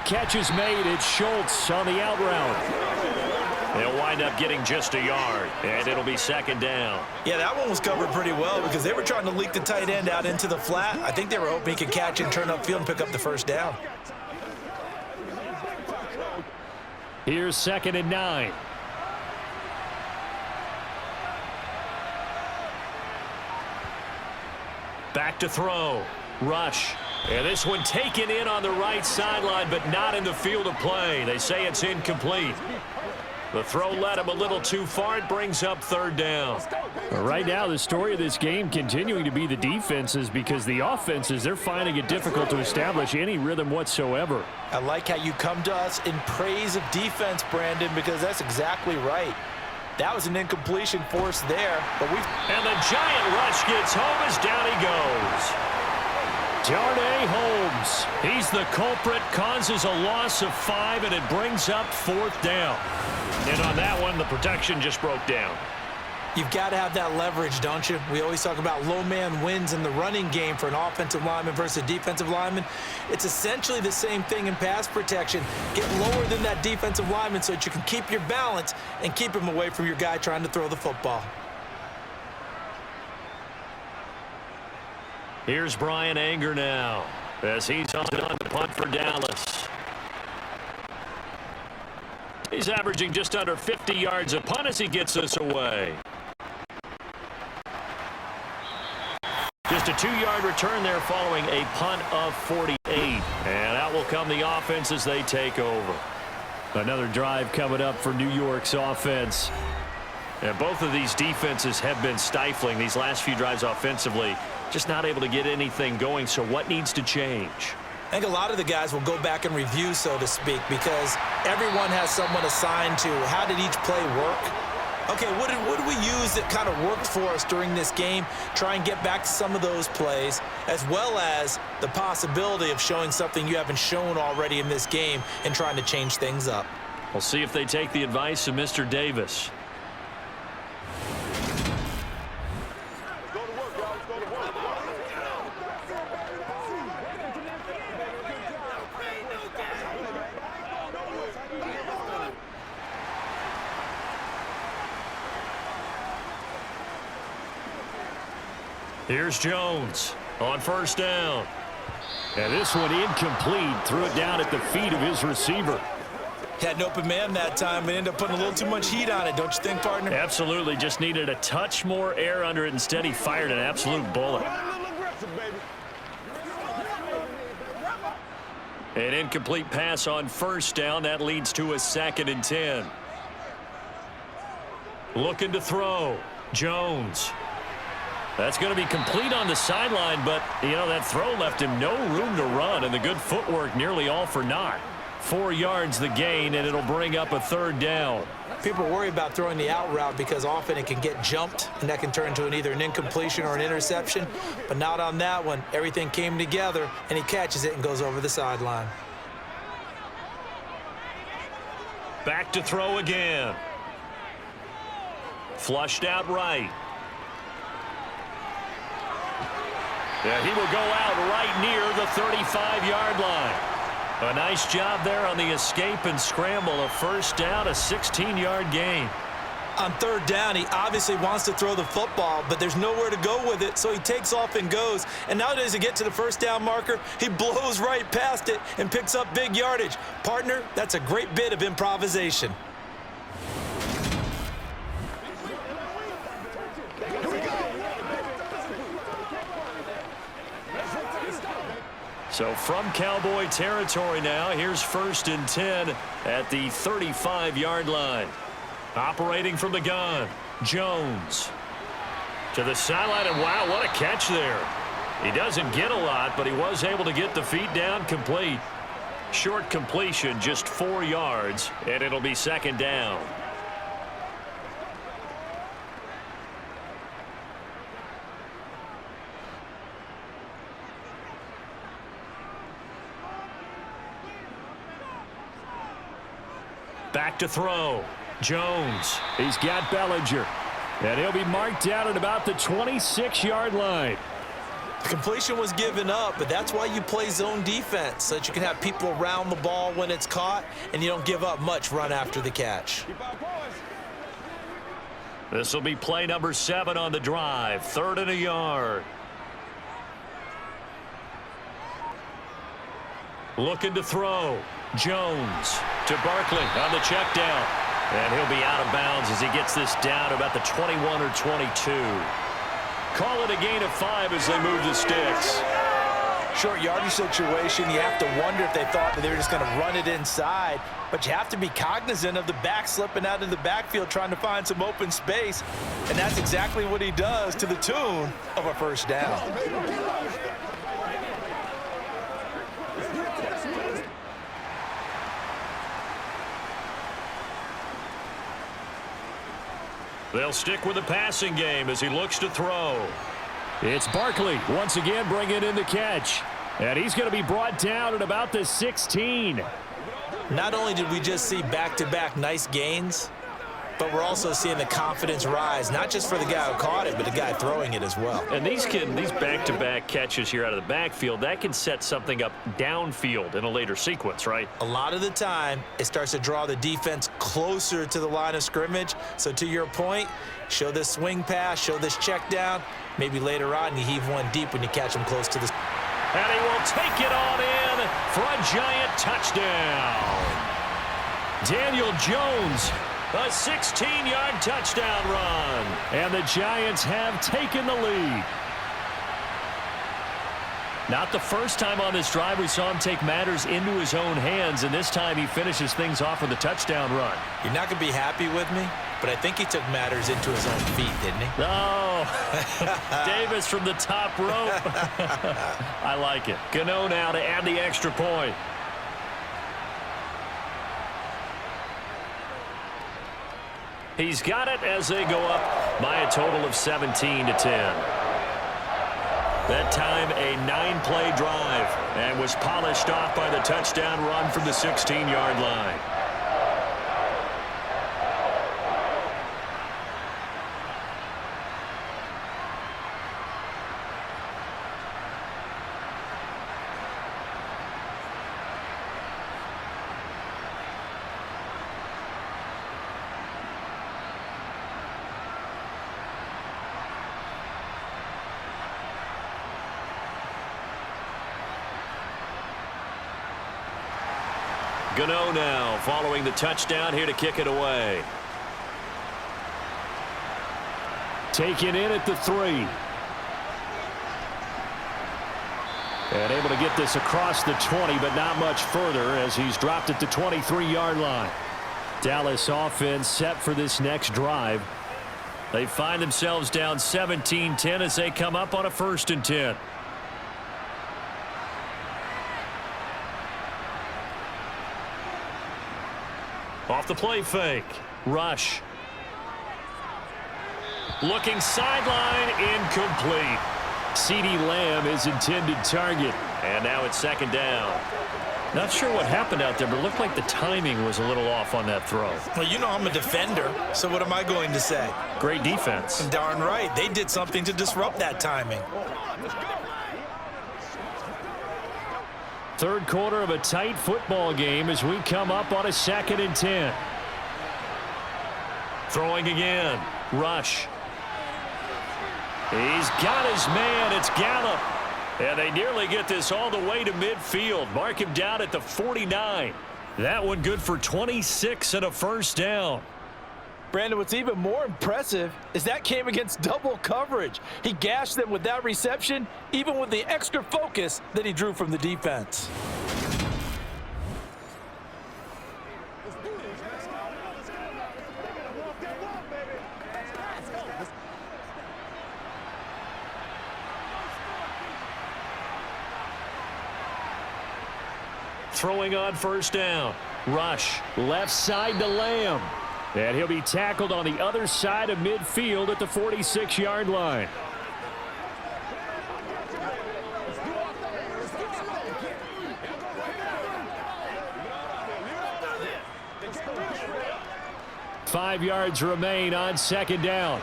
Catch is made. It's Schultz on the out route.
They'll wind up getting just a yard, and it'll be 2nd down.
Yeah, that one was covered pretty well because they were trying to leak the tight end out into the flat. I think they were hoping he could catch and turn upfield and pick up the 1st down.
Here's 2nd and 9.
Back to throw. Rush. And this one taken in on the right sideline, but not in the field of play. They say it's incomplete. The throw led him a little too far. It brings up 3rd down.
Right now, the story of this game continuing to be the defenses, because the offenses, they're finding it difficult to establish any rhythm whatsoever.
I like how you come to us in praise of defense, Brandon, because that's exactly right. That was an incompletion forced there, but
and the giant rush gets home as down he goes.
Darnay Holmes.
He's the culprit, causes a loss of 5, and it brings up 4th down. And on that one, the protection just broke down.
You've got to have that leverage, don't you? We always talk about low man wins in the running game for an offensive lineman versus a defensive lineman. It's essentially the same thing in pass protection. Get lower than that defensive lineman so that you can keep your balance and keep him away from your guy trying to throw the football.
Here's Brian Anger now as he's on the punt for Dallas. He's averaging just under 50 yards a punt as he gets this away. Just a 2-yard return there following a punt of 48. And out will come the offense as they take over.
Another drive coming up for New York's offense.
And both of these defenses have been stifling these last few drives offensively. Just not able to get anything going. So what needs to change?
I think a lot of the guys will go back and review, so to speak, because everyone has someone assigned to how did each play work. Okay, what did we use that kind of worked for us during this game? Try and get back to some of those plays, as well as the possibility of showing something you haven't shown already in this game and trying to change things up.
We'll see if they take the advice of Mr. Davis. Here's Jones on 1st down.
And this one incomplete. Threw it down at the feet of his receiver.
Had an open man that time, but ended up putting a little too much heat on it, don't you think, partner?
Absolutely. Just needed a touch more air under it. Instead, he fired an absolute bullet. An incomplete pass on 1st down. That leads to a 2nd and 10. Looking to throw. Jones. That's going to be complete on the sideline, but, you know, that throw left him no room to run, and the good footwork nearly all for naught. 4 yards the gain, and it'll bring up a 3rd down.
People worry about throwing the out route because often it can get jumped, and that can turn into either an incompletion or an interception. But not on that one. Everything came together, and he catches it and goes over the sideline.
Back to throw again. Flushed out right. Yeah, he will go out right near the 35-yard line. A nice job there on the escape and scramble. A 1st down, a 16-yard gain.
On 3rd down, he obviously wants to throw the football, but there's nowhere to go with it, so he takes off and goes. And nowadays, to get to the 1st down marker, he blows right past it and picks up big yardage. Partner, that's a great bit of improvisation.
So from Cowboy territory now, here's 1st and 10 at the 35-yard line. Operating from the gun, Jones.
To the sideline, and wow, what a catch there. He doesn't get a lot, but he was able to get the feet down complete. Short completion, just 4 yards, and it'll be second down. Back to throw. Jones. He's got Bellinger. And he'll be marked down at about the 26-yard line.
The completion was given up, but that's why you play zone defense, so that you can have people around the ball when it's caught, and you don't give up much run after the catch.
This will be play number 7 on the drive. 3rd and a yard. Looking to throw. Jones to Barkley on the check down. And he'll be out of bounds as he gets this down about the 21 or 22. Call it a gain of 5 as they move the sticks.
Short yardage situation, you have to wonder if they thought that they were just going to run it inside. But you have to be cognizant of the back slipping out of the backfield trying to find some open space. And that's exactly what he does to the tune of a first down.
They'll stick with the passing game as he looks to throw.
It's Barkley once again bringing in the catch. And he's going to be brought down at about the 16.
Not only did we just see back-to-back nice gains, but we're also seeing the confidence rise, not just for the guy who caught it, but the guy throwing it as well.
And these back-to-back catches here out of the backfield, that can set something up downfield in a later sequence, right?
A lot of the time, it starts to draw the defense closer to the line of scrimmage. So to your point, show this swing pass, show this check down. Maybe later on, you heave one deep when you catch him close to the...
And he will take it on in for a giant touchdown. Daniel Jones, a 16-yard touchdown run.
And the Giants have taken the lead. Not the first time on this drive we saw him take matters into his own hands, and this time he finishes things off with a touchdown run.
You're not going to be happy with me, but I think he took matters into his own feet, didn't he?
Oh, Davis from the top rope. I like it. Gano now to add the extra point. He's got it as they go up by a total of 17-10. That time a 9-play drive and was polished off by the touchdown run from the 16-yard line. Gano now following the touchdown here to kick it away.
Taken in at the 3. And able to get this across the 20, but not much further as he's dropped at the 23-yard line. Dallas offense set for this next drive.
They find themselves down 17-10 as they come up on a 1st and 10. Off the play fake. Rush. Looking sideline, incomplete.
CeeDee Lamb is intended target.
And now it's 2nd down. Not sure what happened out there, but it looked like the timing was a little off on that throw.
Well, you know I'm a defender, so what am I going to say?
Great defense.
Darn right. They did something to disrupt that timing.
3rd quarter of a tight football game as we come up on a 2nd and 10.
Throwing again. Rush. He's got his man. It's Gallup. And they nearly get this all the way to midfield. Mark him down at the 49. That one good for 26 and a 1st down.
Brandon, what's even more impressive is that came against double coverage. He gashed them with that reception, even with the extra focus that he drew from the defense.
throwing on first down. Rush, left side to Lamb. And he'll be tackled on the other side of midfield at the 46-yard line. Five yards remain on second down.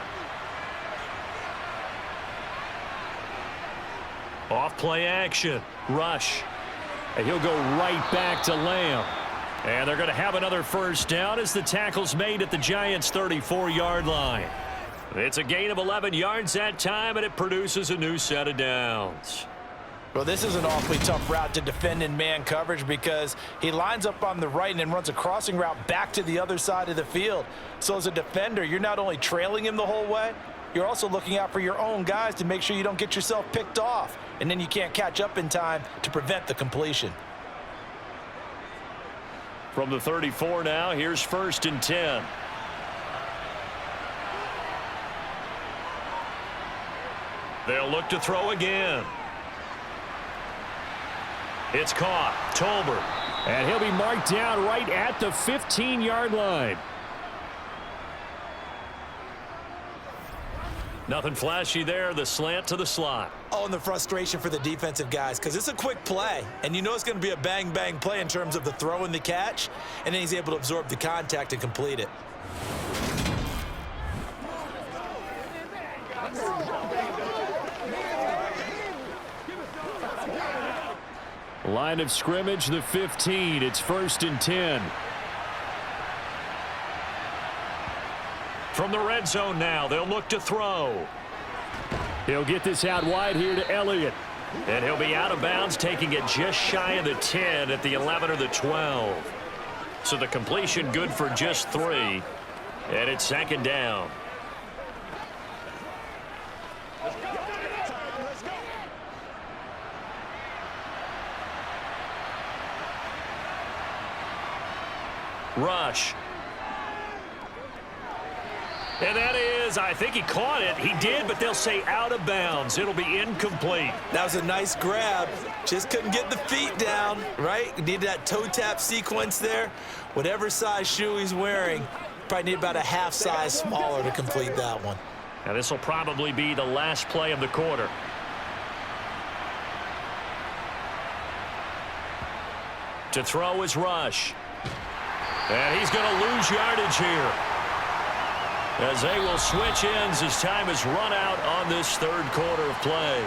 Off play action. Rush. And he'll go right back to Lamb. And they're going to have another first down as the tackle's made at the Giants' 34-yard line. It's a gain of 11 yards that time, and it produces a new set of downs.
Well, this is an awfully tough route to defend in man coverage because he lines up on the right and then runs a crossing route back to the other side of the field. So as a defender, you're not only trailing him the whole way, you're also looking out for your own guys to make sure you don't get yourself picked off. And then you can't catch up in time to prevent the completion.
From the 34 now, here's 1st and 10. They'll look to throw again. It's caught. Tolbert. And he'll be marked down right at the 15-yard line. Nothing flashy there. The slant to the slot.
Oh, and the frustration for the defensive guys because it's a quick play. And you know it's going to be a bang-bang play in terms of the throw and the catch. And then he's able to absorb the contact and complete it.
Line of scrimmage, the 15. It's 1st and 10. From the red zone now, they'll look to throw. He'll get this out wide here to Elliott. And he'll be out of bounds, taking it just shy of the 10 at the 11 or the 12. So the completion good for just 3. And it's 2nd down. Rush. And that is, I think he caught it. He did, but they'll say out of bounds. It'll be incomplete.
That was a nice grab. Just couldn't get the feet down, right? Needed that toe tap sequence there. Whatever size shoe he's wearing, probably need about a half size smaller to complete that one.
Now this will probably be the last play of the quarter. To throw is Rush. And he's going to lose yardage here, as they will switch ends as time is run out on this 3rd quarter of play.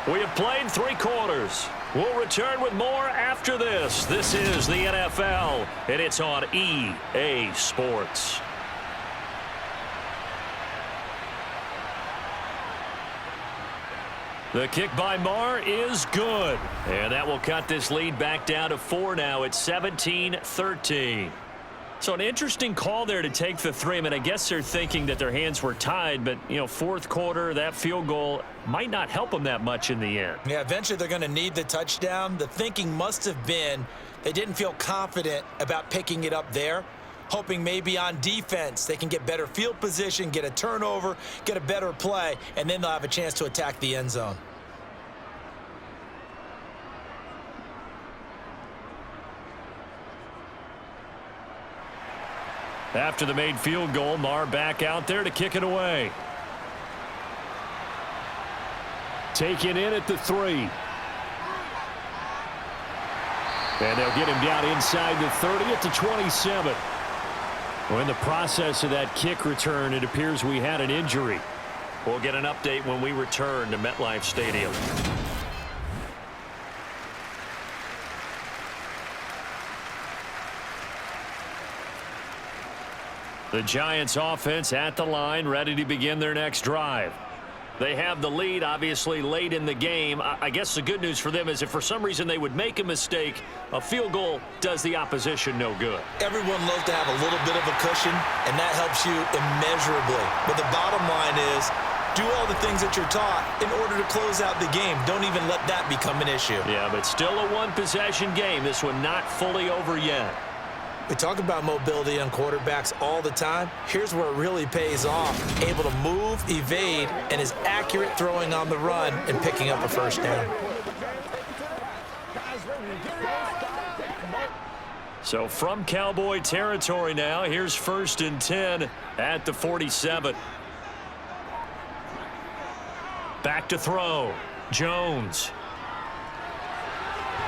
We have played 3 quarters. We'll return with more after this. This is the NFL, and it's on EA Sports. The kick by Marr is good, and that will cut this lead back down to 4 now. It's 17-13. So an interesting call there to take the 3. I mean, I guess they're thinking that their hands were tied, but, you know, 4th quarter, that field goal might not help them that much in the end.
Yeah, eventually they're going to need the touchdown. The thinking must have been they didn't feel confident about picking it up there, hoping maybe on defense they can get better field position, get a turnover, get a better play, and then they'll have a chance to attack the end zone.
After the made field goal, Marr back out there to kick it away. Taken in at the 3. And they'll get him down inside the 30 at the 27. Well, in the process of that kick return, it appears we had an injury. We'll get an update when we return to MetLife Stadium. The Giants offense at the line, ready to begin their next drive. They have the lead, obviously, late in the game. I guess the good news for them is if for some reason they would make a mistake, a field goal does the opposition no good.
Everyone loves to have a little bit of a cushion, and that helps you immeasurably. But the bottom line is, do all the things that you're taught in order to close out the game. Don't even let that become an issue.
Yeah, but still a one-possession game. This one not fully over yet.
We talk about mobility on quarterbacks all the time. Here's where it really pays off. Able to move, evade, and is accurate throwing on the run and picking up a first down.
So from Cowboy territory now, here's 1st and 10 at the 47. Back to throw. Jones.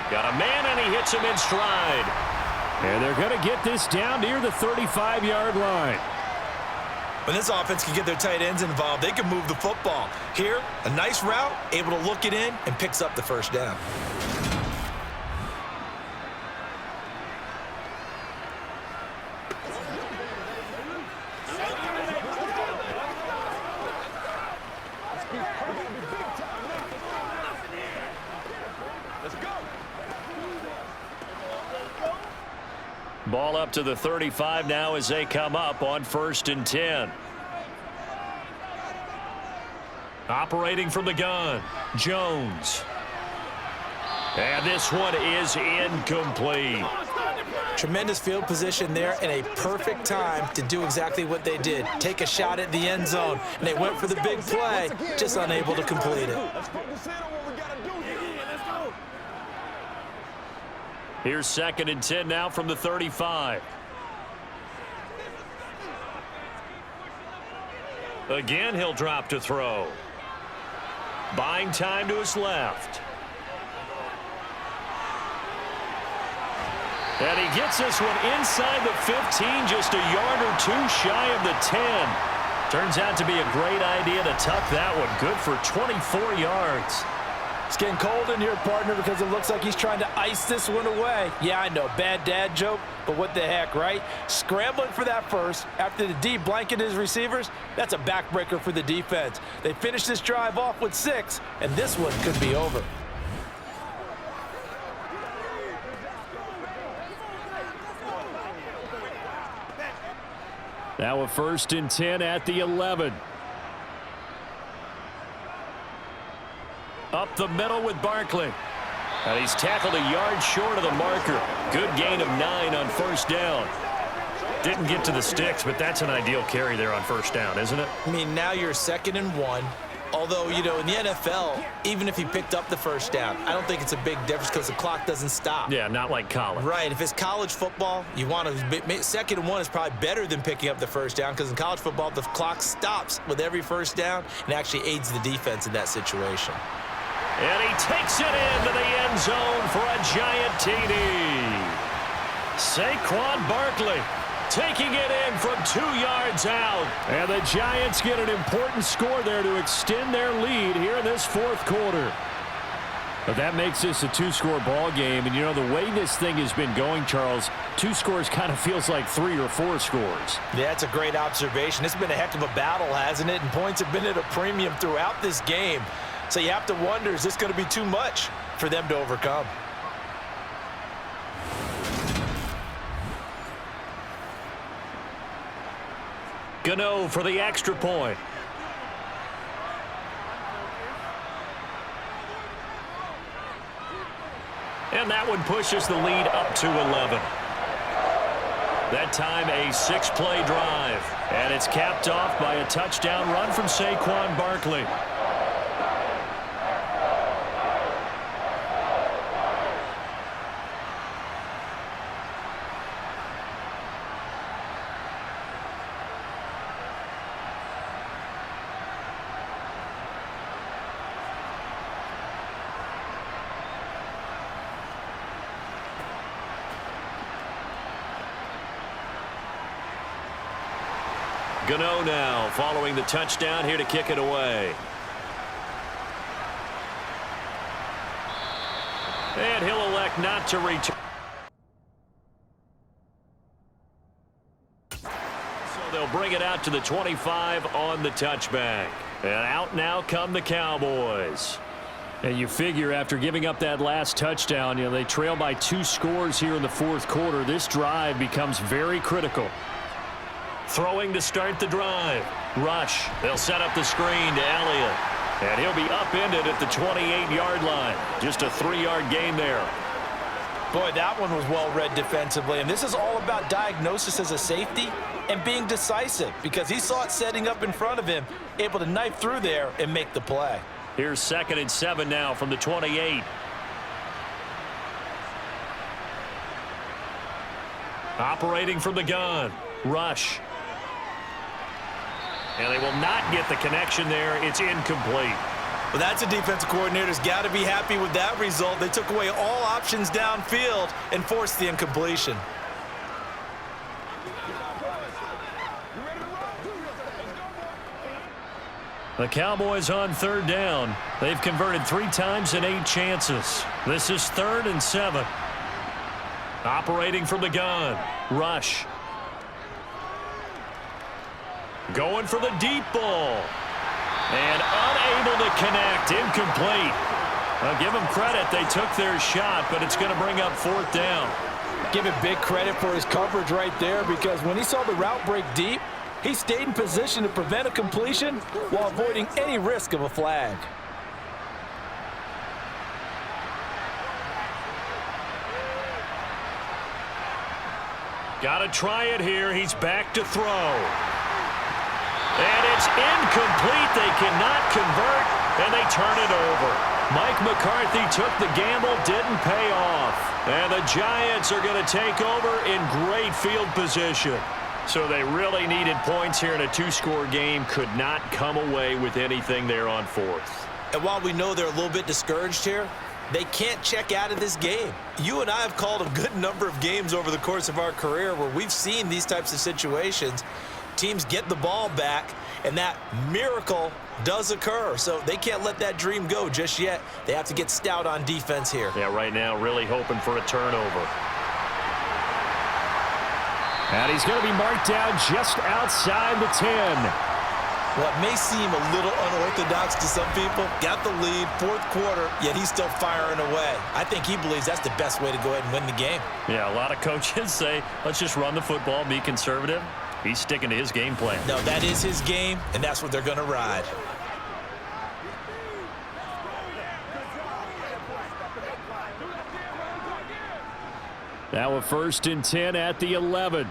Got a man, and he hits him in stride.
And they're going to get this down near the 35-yard line.
When this offense can get their tight ends involved, they can move the football. Here, a nice route, able to look it in, and picks up the first down.
Ball up to the 35 now as they come up on 1st and 10. Operating from the gun, Jones. And this one is incomplete.
Tremendous field position there and a perfect time to do exactly what they did. Take a shot at the end zone. And they went for the big play, just unable to complete it.
Here's 2nd and 10 now from the 35. Again, he'll drop to throw. Buying time to his left. And he gets this one inside the 15, just a yard or two shy of the 10. Turns out to be a great idea to tuck that one. Good for 24 yards.
It's getting cold in here, partner, because it looks like he's trying to ice this one away. Yeah, I know, bad dad joke, but what the heck, right? Scrambling for that first after the D blanketed his receivers, that's a backbreaker for the defense. They finished this drive off with 6, and this one could be over.
Now a 1st and 10 at the 11.
Up the middle with Barkley. And he's tackled a yard short of the marker. Good gain of 9 on 1st down. Didn't get to the sticks, but that's an ideal carry there on 1st down, isn't it?
I mean, now you're 2nd and 1. Although, you know, in the NFL, even if he picked up the first down, I don't think it's a big difference because the clock doesn't stop.
Yeah, not like college.
Right. If it's college football, you want to 2nd and 1 is probably better than picking up the first down because in college football, the clock stops with every first down and actually aids the defense in that situation.
And he takes it into the end zone for a giant TD. Saquon Barkley taking it in from 2 yards out.
And the Giants get an important score there to extend their lead here in this 4th quarter. But that makes this a 2-score ball game. And, you know, the way this thing has been going, Charles, 2 scores kind of feels like 3 or 4 scores.
Yeah, that's a great observation. It's been a heck of a battle, hasn't it? And points have been at a premium throughout this game. So you have to wonder, is this going to be too much for them to overcome?
Gano for the extra point. And that one pushes the lead up to 11. That time a 6-play drive. And it's capped off by a touchdown run from Saquon Barkley. Gano now following the touchdown here to kick it away. And he'll elect not to return. So they'll bring it out to the 25 on the touchback. And out now come the Cowboys.
And you figure after giving up that last touchdown, you know, they trail by 2 scores here in the 4th quarter. This drive becomes very critical.
Throwing to start the drive. Rush. They'll set up the screen to Elliott. And he'll be upended at the 28-yard line. Just a 3-yard gain there.
Boy, that one was well read defensively. And this is all about diagnosis as a safety and being decisive because he saw it setting up in front of him, able to knife through there and make the play.
Here's 2nd and 7 now from the 28. Operating from the gun. Rush. And they will not get the connection there. It's incomplete.
Well, that's a defensive coordinator's got to be happy with that result. They took away all options downfield and forced the incompletion.
The Cowboys on 3rd down. They've converted 3 times in 8 chances. This is 3rd and 7. Operating from the gun. Rush. Going for the deep ball. And unable to connect. Incomplete. I'll give them credit. They took their shot, but it's going to bring up 4th down.
Give him big credit for his coverage right there, because when he saw the route break deep, he stayed in position to prevent a completion while avoiding any risk of a flag.
Got to try it here. He's back to throw. And it's incomplete. They cannot convert, and they turn it over. Mike McCarthy took the gamble, didn't pay off. And the Giants are going to take over in great field position. So they really needed points here in a 2-score game. Could not come away with anything there on 4th.
And while we know they're a little bit discouraged here, they can't check out of this game. You and I have called a good number of games over the course of our career where we've seen these types of situations. Teams get the ball back, and that miracle does occur. So they can't let that dream go just yet. They have to get stout on defense here.
Yeah, right now really hoping for a turnover. And he's going to be marked down just outside the 10.
What may seem a little unorthodox to some people, got the lead, 4th quarter, yet he's still firing away. I think he believes that's the best way to go ahead and win the game.
Yeah, a lot of coaches say, let's just run the football, be conservative. He's sticking to his game plan.
No, that is his game, and that's what they're going to ride.
Now a 1st and 10 at the 11.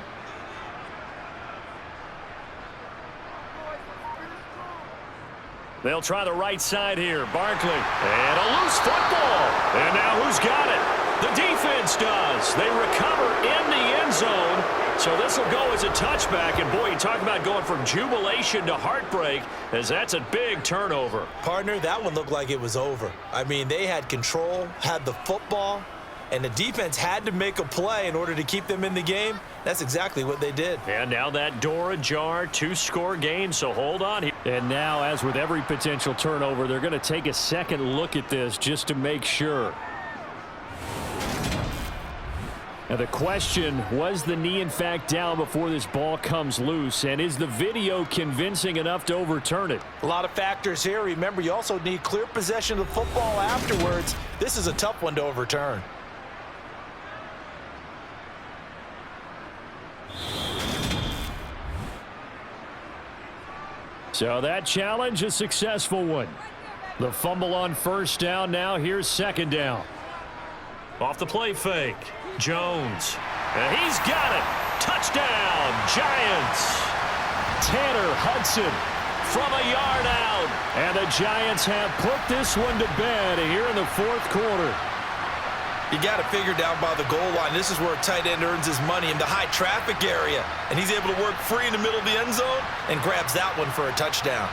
They'll try the right side here. Barkley. And a loose football. And now who's got it? The defense does. They recover in the end zone. So this will go as a touchback. And, boy, you talk about going from jubilation to heartbreak, as that's a big turnover.
Partner, that one looked like it was over. I mean, they had control, had the football, and the defense had to make a play in order to keep them in the game. That's exactly what they did.
And now that door ajar, 2-score game, so hold on here. And now, as with every potential turnover, they're going to take a second look at this just to make sure. Now the question, was the knee in fact down before this ball comes loose? And is the video convincing enough to overturn it?
A lot of factors here. Remember, you also need clear possession of the football afterwards. This is a tough one to overturn.
So that challenge, a successful one. The fumble on 1st down. Now here's 2nd down. Off the play fake. Jones. And he's got it. Touchdown, Giants. Tanner Hudson from a yard out. And the Giants have put this one to bed here in the 4th quarter.
You got to figure down by the goal line. This is where a tight end earns his money, in the high traffic area. And he's able to work free in the middle of the end zone and grabs that one for a touchdown.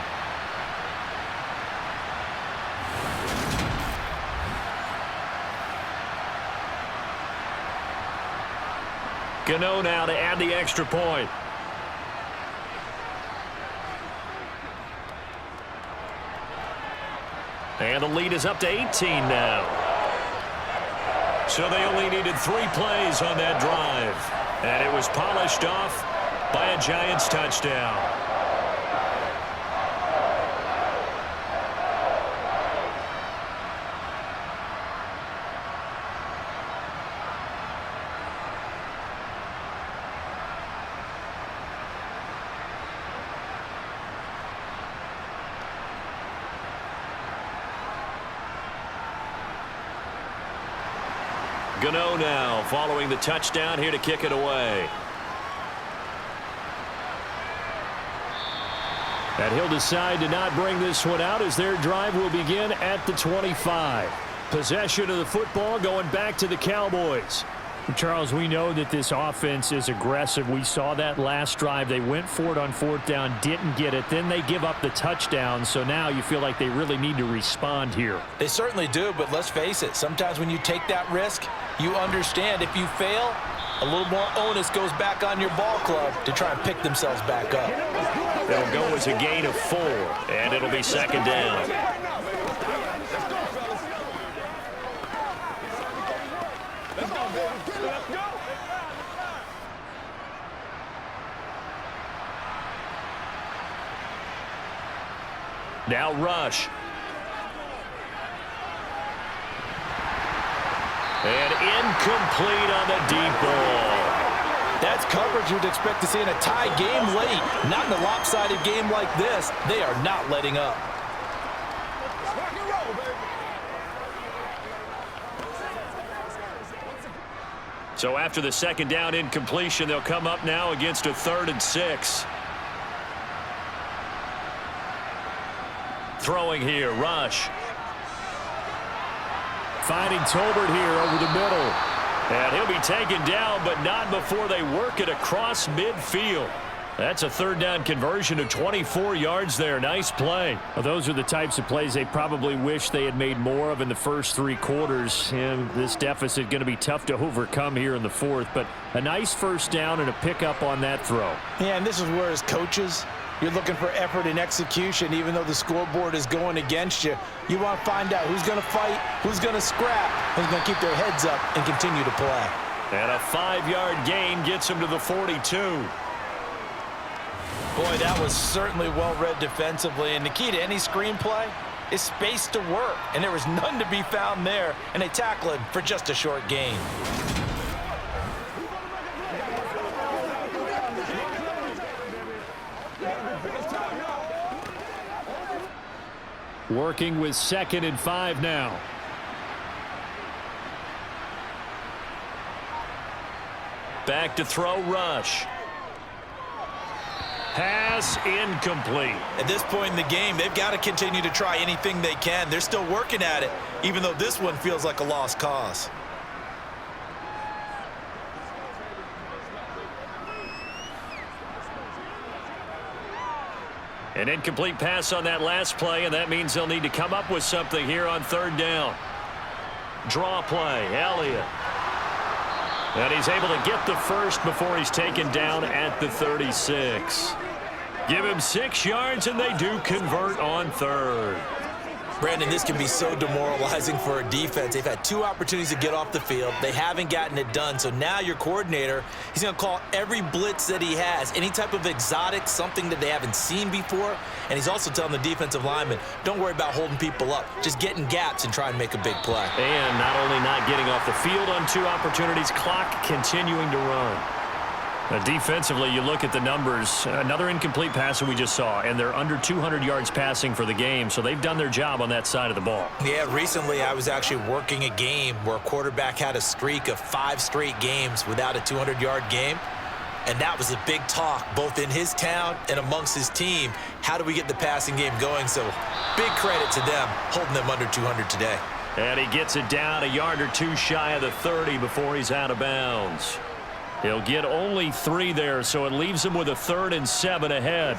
Gano now to add the extra point. And the lead is up to 18 now. So they only needed 3 plays on that drive. And it was polished off by a Giants touchdown. Gano now following the touchdown here to kick it away. And he'll decide to not bring this one out as their drive will begin at the 25. Possession of the football going back to the Cowboys.
Charles, we know that this offense is aggressive. We saw that last drive. They went for it on 4th down, didn't get it. Then they give up the touchdown. So now you feel like they really need to respond here.
They certainly do, but let's face it. Sometimes when you take that risk, you understand if you fail, a little more onus goes back on your ball club to try and pick themselves back up.
They'll go as a gain of 4, and it'll be 2nd down. Now rush. And incomplete on the deep ball.
That's coverage you'd expect to see in a tie game late. Not in a lopsided game like this. They are not letting up.
So after the 2nd down incompletion, they'll come up now against a 3rd and 6. Throwing here, rush.
Finding Tolbert here over the middle.
And he'll be taken down, but not before they work it across midfield. That's a 3rd down conversion of 24 yards there. Nice play.
Well, those are the types of plays they probably wish they had made more of in the first 3 quarters. And this deficit going to be tough to overcome here in the 4th. But a nice 1st down and a pickup on that throw.
Yeah, and this is where as coaches, you're looking for effort and execution. Even though the scoreboard is going against you, you want to find out who's going to fight, who's going to scrap, who's going to keep their heads up and continue to play.
And a 5-yard gain gets him to the 42.
Boy, that was certainly well-read defensively. And the key to any screenplay is space to work. And there was none to be found there. And they tackle him for just a short gain.
Working with 2nd and 5 now.
Back to throw, rush. Pass incomplete.
At this point in the game, they've got to continue to try anything they can. They're still working at it, even though this one feels like a lost cause.
An incomplete pass on that last play, and that means they'll need to come up with something here on 3rd down. Draw play, Elliott. And he's able to get the first before he's taken down at the 36. Give him 6 yards, and they do convert on 3rd.
Brandon, this can be so demoralizing for a defense. They've had 2 opportunities to get off the field. They haven't gotten it done. So now your coordinator, he's going to call every blitz that he has, any type of exotic, something that they haven't seen before. And he's also telling the defensive lineman, don't worry about holding people up. Just get in gaps and try and make a big play.
And not only not getting off the field on 2 opportunities, clock continuing to run. Defensively, you look at the numbers. Another incomplete pass that we just saw, and they're under 200 yards passing for the game, so they've done their job on that side of the ball.
Yeah, recently I was actually working a game where a quarterback had a streak of 5 straight games without a 200-yard game, and that was a big talk both in his town and amongst his team. How do we get the passing game going? So big credit to them holding them under 200 today.
And he gets it down a yard or 2 shy of the 30 before he's out of bounds. He'll get only 3 there, so it leaves him with a 3rd and 7 ahead.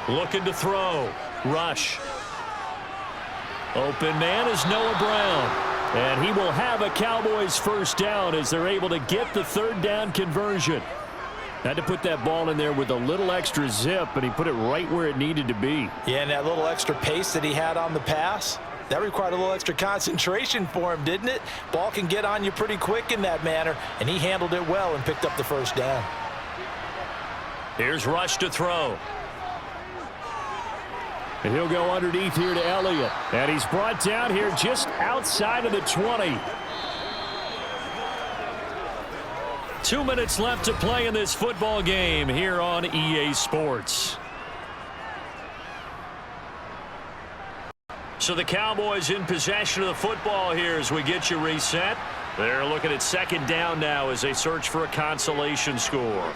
Looking to throw. Rush. Open man is Noah Brown. And he will have a Cowboys 1st down as they're able to get the 3rd down conversion. Had to put that ball in there with a little extra zip, but he put it right where it needed to be.
Yeah, and that little extra pace that he had on the pass, that required a little extra concentration for him, didn't it? Ball can get on you pretty quick in that manner, and he handled it well and picked up the 1st down.
Here's Rush to throw.
And he'll go underneath here to Elliott. And he's brought down here just outside of the 20.
2 minutes left to play in this football game here on EA Sports. So the Cowboys in possession of the football here as we get you reset. They're looking at 2nd down now as they search for a consolation score.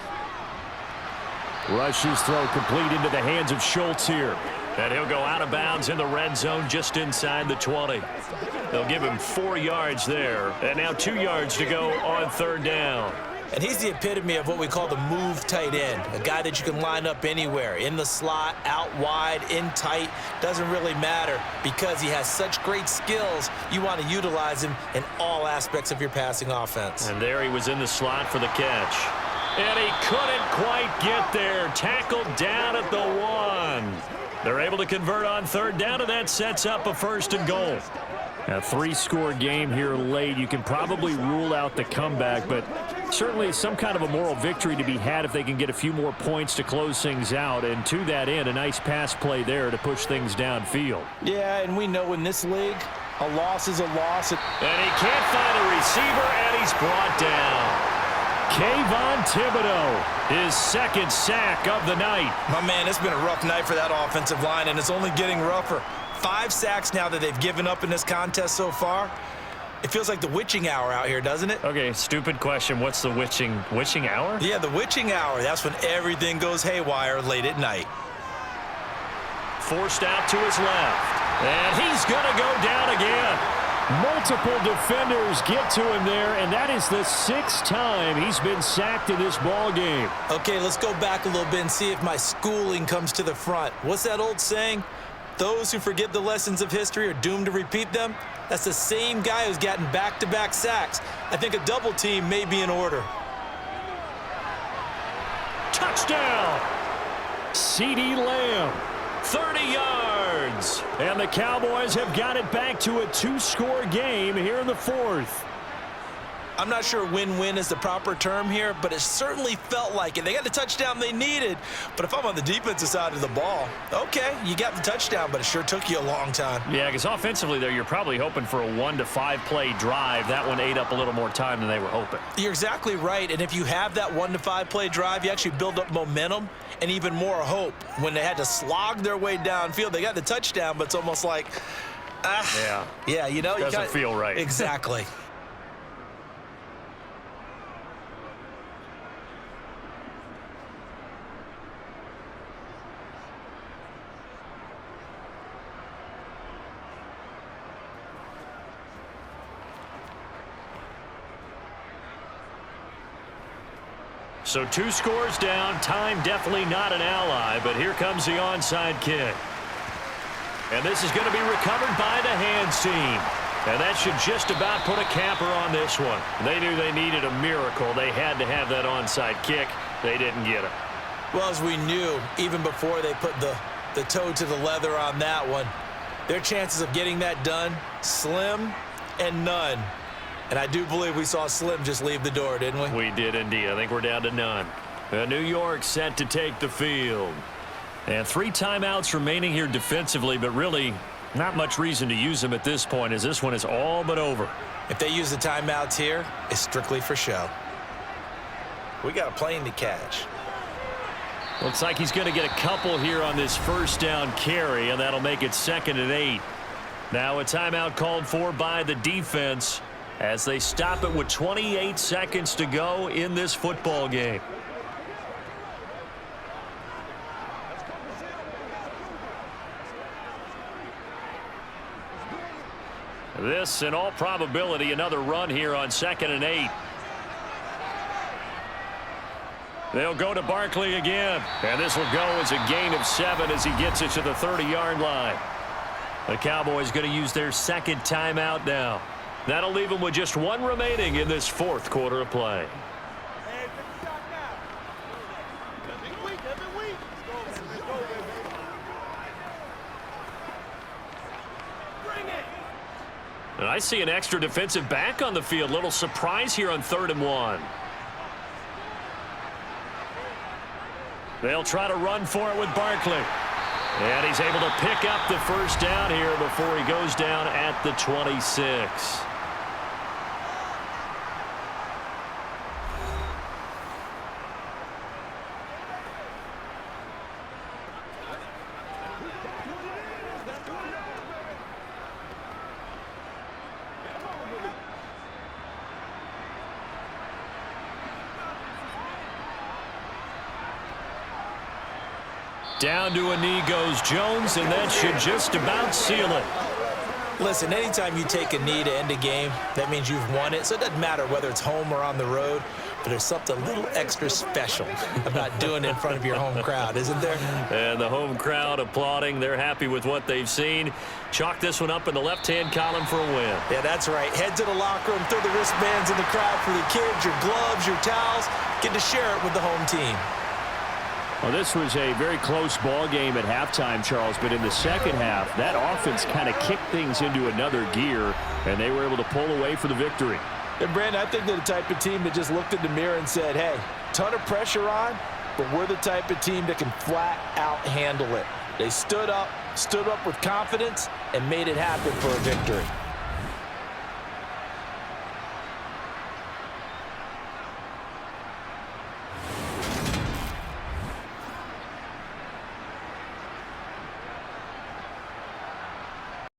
Rush's throw complete into the hands of Schultz here. And he'll go out of bounds in the red zone just inside the 20. They'll give him 4 yards there. And now 2 yards to go on third down.
And he's the epitome of what we call the move tight end, a guy that you can line up anywhere, in the slot, out wide, in tight, doesn't really matter because he has such great skills. You want to utilize him in all aspects of your passing offense.
And there he was in the slot for the catch. And he couldn't quite get there. Tackled down at the 1. They're able to convert on third down, and that sets up a 1st and goal. A 3-score game here late. You can probably rule out the comeback, but certainly some kind of a moral victory to be had if they can get a few more points to close things out. And to that end, a nice pass play there to push things downfield.
Yeah, and we know in this league, a loss is a loss.
And he can't find a receiver, and he's brought down. Kayvon Thibodeau, his 2nd sack of the night.
My man, it's been a rough night for that offensive line, and it's only getting rougher. 5 sacks now that they've given up in this contest so far. It feels like the witching hour out here, doesn't it?
Okay, stupid question. What's the witching hour?
Yeah, the witching hour. That's when everything goes haywire late at night.
Forced out to his left. And he's going to go down again. Multiple defenders get to him there, and that is the 6th time he's been sacked in this ball game.
Okay, let's go back a little bit and see if my schooling comes to the front. What's that old saying? Those who forget the lessons of history are doomed to repeat them. That's the same guy who's gotten back-to-back sacks. I think a double team may be in order.
Touchdown! CeeDee Lamb, 30 yards. And the Cowboys have got it back to a 2-score game here in the 4th.
I'm not sure win-win is the proper term here, but it certainly felt like it. They got the touchdown they needed, but if I'm on the defensive side of the ball, okay, you got the touchdown, but it sure took you a long time.
Yeah, because offensively, though, you're probably hoping for a 1 to 5 play drive. That one ate up a little more time than they were hoping.
You're exactly right, and if you have that 1 to 5 play drive, you actually build up momentum and even more hope. When they had to slog their way downfield, they got the touchdown, but it's almost like, yeah, you know.
Doesn't feel right.
Exactly.
So 2 scores down, time definitely not an ally, but here comes the onside kick. And this is going to be recovered by the hands team. And that should just about put a capper on this one. They knew they needed a miracle. They had to have that onside kick. They didn't get it.
Well, as we knew, even before they put the toe to the leather on that one, their chances of getting that done, slim and none. And I do believe we saw Slim just leave the door, didn't we?
We did indeed. I think we're down to none. New York set to take the field. And 3 timeouts remaining here defensively, but really not much reason to use them at this point as this one is all but over.
If they use the timeouts here, it's strictly for show. We got a plane to catch.
Looks like he's going to get a couple here on this 1st down carry, and that'll make it 2nd and 8. Now a timeout called for by the defense as they stop it with 28 seconds to go in this football game. This, in all probability, another run here on 2nd and 8. They'll go to Barkley again. And this will go as a gain of 7 as he gets it to the 30-yard line. The Cowboys going to use their 2nd timeout now. That'll leave them with just 1 remaining in this 4th quarter of play. And I see an extra defensive back on the field. Little surprise here on 3rd and 1. They'll try to run for it with Barkley. And he's able to pick up the 1st down here before he goes down at the 26.
Down to a knee goes Jones, and that should just about seal it.
Listen, anytime you take a knee to end a game, that means you've won it. So it doesn't matter whether it's home or on the road, but there's something a little extra special about doing it in front of your home crowd, isn't there?
And the home crowd applauding. They're happy with what they've seen. Chalk this one up in the left-hand column for a win.
Yeah, that's right. Head to the locker room, throw the wristbands in the crowd for the kids, your gloves, your towels. Get to share it with the home team.
Well, this was a very close ball game at halftime, Charles, but in the second half, that offense kind of kicked things into another gear, and they were able to pull away for the victory.
And, Brandon, I think they're the type of team that just looked in the mirror and said, hey, ton of pressure on, but we're the type of team that can flat out handle it. They stood up with confidence, and made it happen for a victory.